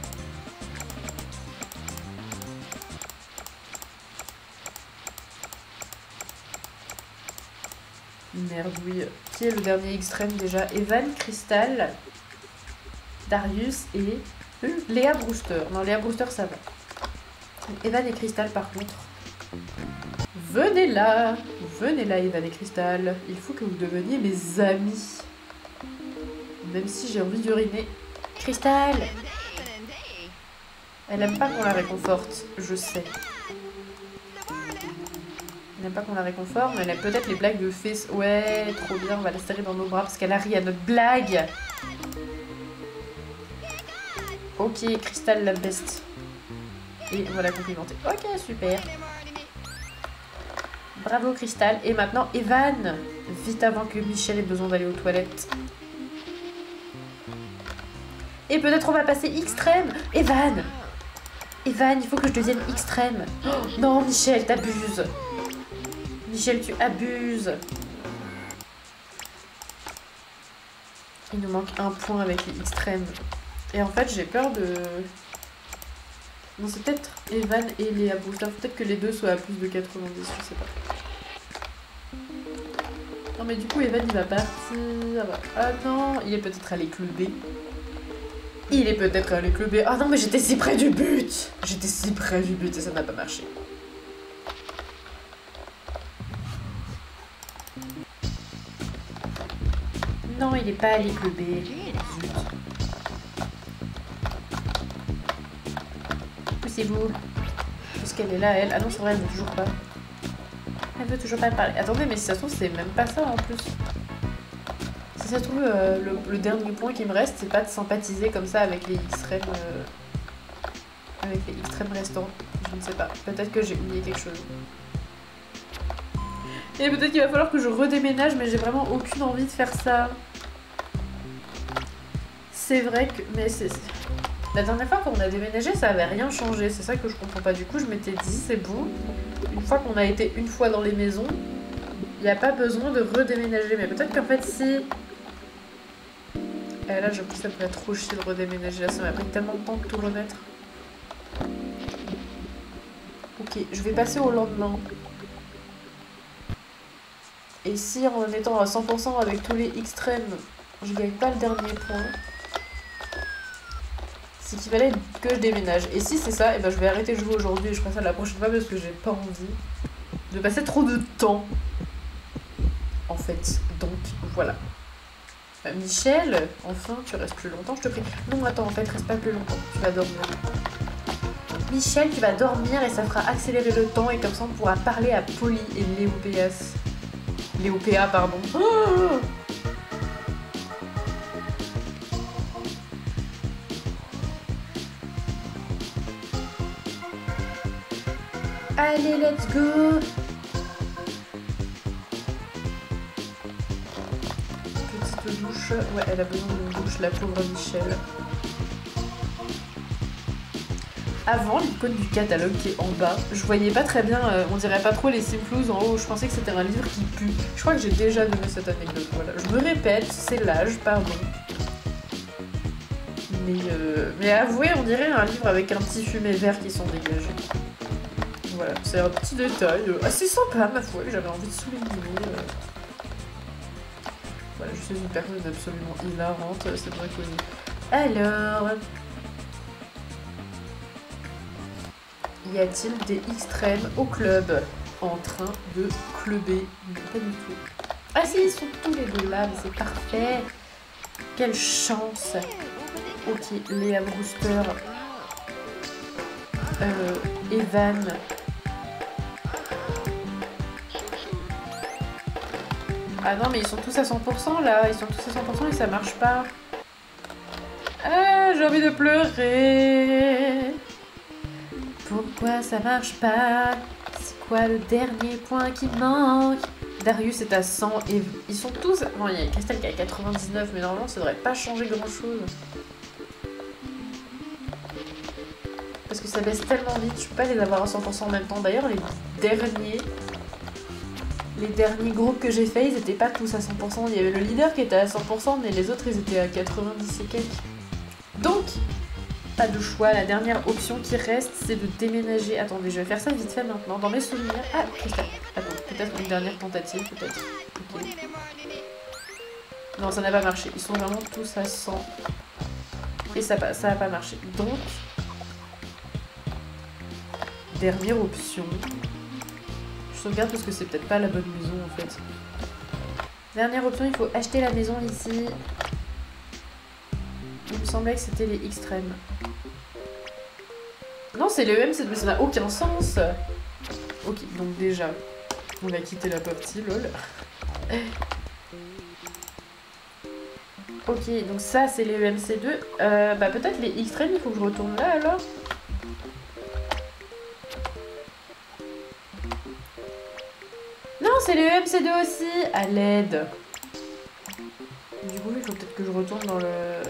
Merde, oui. Qui est le dernier extrême déjà? Evan, Crystal, Darius et... Léa Brewster. Non, Léa Brewster, ça va. Evan et Crystal, par contre. Venez là, Evan et Crystal. Il faut que vous deveniez mes amis. Même si j'ai envie d'uriner. Crystal! Elle aime pas qu'on la réconforte, je sais. Elle n'aime pas qu'on la réconforte, mais elle aime peut-être les blagues de fées. Ouais, trop bien, on va la serrer dans nos bras parce qu'elle a ri à notre blague. Ok, Crystal la best. Et on va la complimenter. Ok, super. Bravo Crystal. Et maintenant Evan. Vite avant que Michel ait besoin d'aller aux toilettes. Et peut-être on va passer extrême. Evan. Evan, il faut que je devienne extrême. Oh, non, Michel, t'abuses. Michel, tu abuses. Il nous manque un point avec les extrêmes. Et en fait, j'ai peur de... Non, c'est peut-être Evan et Léa Brewster. Peut-être que les deux soient à plus de 90, je sais pas. Non, mais du coup, Evan, il va partir. Ah non, il est peut-être allé cluber. Il est peut-être allé cluber. Ah non, mais j'étais si près du but. J'étais si près du but et ça n'a pas marché. Non, il est pas allé cluber. Zut. Poussez-vous. Est-ce qu'elle est là, elle? Ah non, c'est vrai, elle veut toujours pas. Elle veut toujours pas parler. Attendez, mais si ça se trouve, c'est même pas ça en plus. Si ça se trouve, le dernier point qui me reste, c'est pas de sympathiser comme ça avec les extrêmes. Avec les extrêmes restants. Je ne sais pas. Peut-être que j'ai oublié quelque chose. Et peut-être qu'il va falloir que je redéménage, mais j'ai vraiment aucune envie de faire ça. C'est vrai que... Mais c'est... La dernière fois qu'on a déménagé, ça avait rien changé. C'est ça que je comprends pas. Du coup, je m'étais dit, c'est bon. Une fois qu'on a été une fois dans les maisons, il n'y a pas besoin de redéménager. Mais peut-être qu'en fait, si... Et là, j'avoue que ça me fait trop chier de redéménager. Là, ça m'a pris tellement de temps de tout remettre. Ok, je vais passer au lendemain. Et si en étant à 100% avec tous les extrêmes, je gagne pas le dernier point, c'est qu'il fallait que je déménage. Et si c'est ça, et ben je vais arrêter de jouer aujourd'hui et je ferai ça la prochaine fois parce que j'ai pas envie de passer trop de temps. En fait, donc voilà. Michel, enfin, tu restes plus longtemps, je te prie. Non, attends, en fait, reste pas plus longtemps, tu vas dormir. Michel, tu vas dormir et ça fera accélérer le temps et comme ça on pourra parler à Polly et Léopéas. Léopéa, pardon. Oh, allez, let's go! Petite douche. Ouais, elle a besoin d'une douche, la pauvre Michel. Avant, l'icône du catalogue qui est en bas, je voyais pas très bien, on dirait pas trop les Simploos en haut, je pensais que c'était un livre qui pue. Je crois que j'ai déjà donné cette anecdote, voilà. Je me répète, c'est l'âge, pardon. Mais avouez, on dirait un livre avec un petit fumet vert qui sont dégagés. Voilà, c'est un petit détail assez sympa, ma foi, que j'avais envie de souligner. Voilà, je suis une personne absolument hilarante, c'est bien connu. Alors... y a-t-il des extrêmes au club en train de clubber? Non, pas du tout. Ah si, ils sont tous les deux là, mais c'est parfait. Quelle chance. Ok, Léa Brewster. Evan. Ah non, mais ils sont tous à 100% là. Ils sont tous à 100% et ça marche pas. Ah, j'ai envie de pleurer. Pourquoi ça marche pas? C'est quoi le dernier point qui manque? Darius est à 100 et ils sont tous... Non, il y a Christelle qui est à 99, mais normalement ça devrait pas changer grand chose. Parce que ça baisse tellement vite, je peux pas les avoir à 100% en même temps. D'ailleurs, les derniers groupes que j'ai fait, ils étaient pas tous à 100%. Il y avait le leader qui était à 100%, mais les autres ils étaient à 90 et quelques. Donc... pas de choix, la dernière option qui reste, c'est de déménager. Attendez, je vais faire ça vite fait maintenant, dans mes souvenirs. Ah, Christelle. Attends, peut-être une dernière tentative, peut-être. Okay. Non, ça n'a pas marché. Ils sont vraiment tous à 100. Et ça n'a pas marché. Donc, dernière option. Je sauvegarde parce que c'est peut-être pas la bonne maison, en fait. Dernière option, il faut acheter la maison ici. Il me semblait que c'était les extrêmes. Non, c'est les EMC2, mais ça n'a aucun sens. Ok, donc déjà, on va quitter la partie, lol. Ok, donc ça, c'est les EMC2. Bah peut-être les extrêmes, il faut que je retourne là, alors. Non, c'est les EMC2 aussi. À l'aide. Du coup, il faut peut-être que je retourne dans le...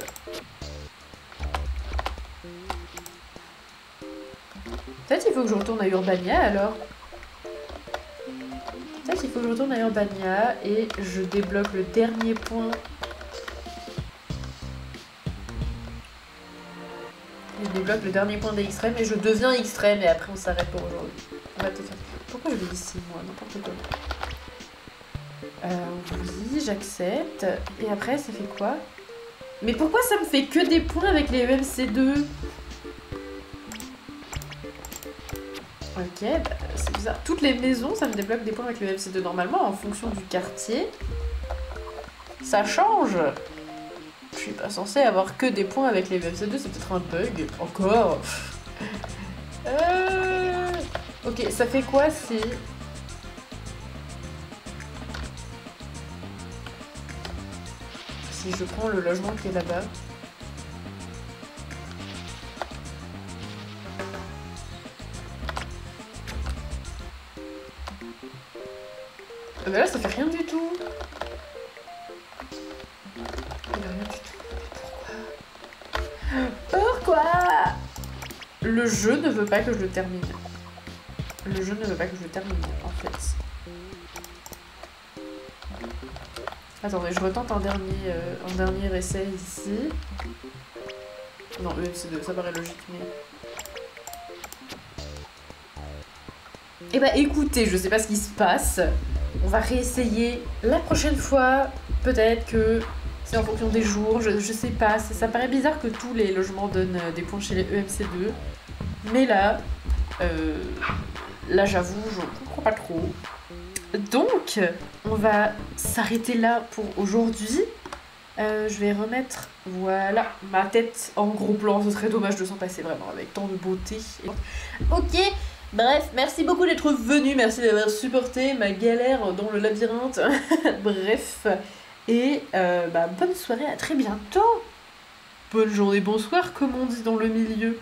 Peut-être il faut que je retourne à Urbania alors. Peut-être qu'il faut que je retourne à Urbania et je débloque le dernier point. Je débloque le dernier point des extrêmes et je deviens extrême et après on s'arrête pour aujourd'hui. On va te faire... Pourquoi je vais ici moi? N'importe quoi. Oui, j'accepte. Et après ça fait quoi? Mais pourquoi ça me fait que des points avec les EMC2? Ok, bah, c'est bizarre. Toutes les maisons, ça me débloque des points avec le MC2 normalement, en fonction du quartier. Ça change. Je suis pas censée avoir que des points avec les MC2, c'est peut-être un bug. Encore. Ok, ça fait quoi si... Si je prends le logement qui est là-bas. Mais là, ça fait rien du tout. Rien du tout. Pourquoi? Le jeu ne veut pas que je le termine. Le jeu ne veut pas que je le termine, en fait. Attendez, je retente un dernier essai ici. Non, EMC2, ça paraît logique, mais... Eh bah écoutez, je sais pas ce qui se passe. On va réessayer la prochaine fois. Peut-être que c'est en fonction des jours, je sais pas. Ça paraît bizarre que tous les logements donnent des points chez les EMC2. Mais là, j'avoue, je comprends pas trop. Donc, on va s'arrêter là pour aujourd'hui. Je vais remettre, voilà, ma tête en gros plan. Ce serait dommage de s'en passer vraiment avec tant de beauté. Ok, bref, merci beaucoup d'être venu. Merci d'avoir supporté ma galère dans le labyrinthe. Bref, et bonne soirée, à très bientôt. Bonne journée, bonsoir, comme on dit dans le milieu.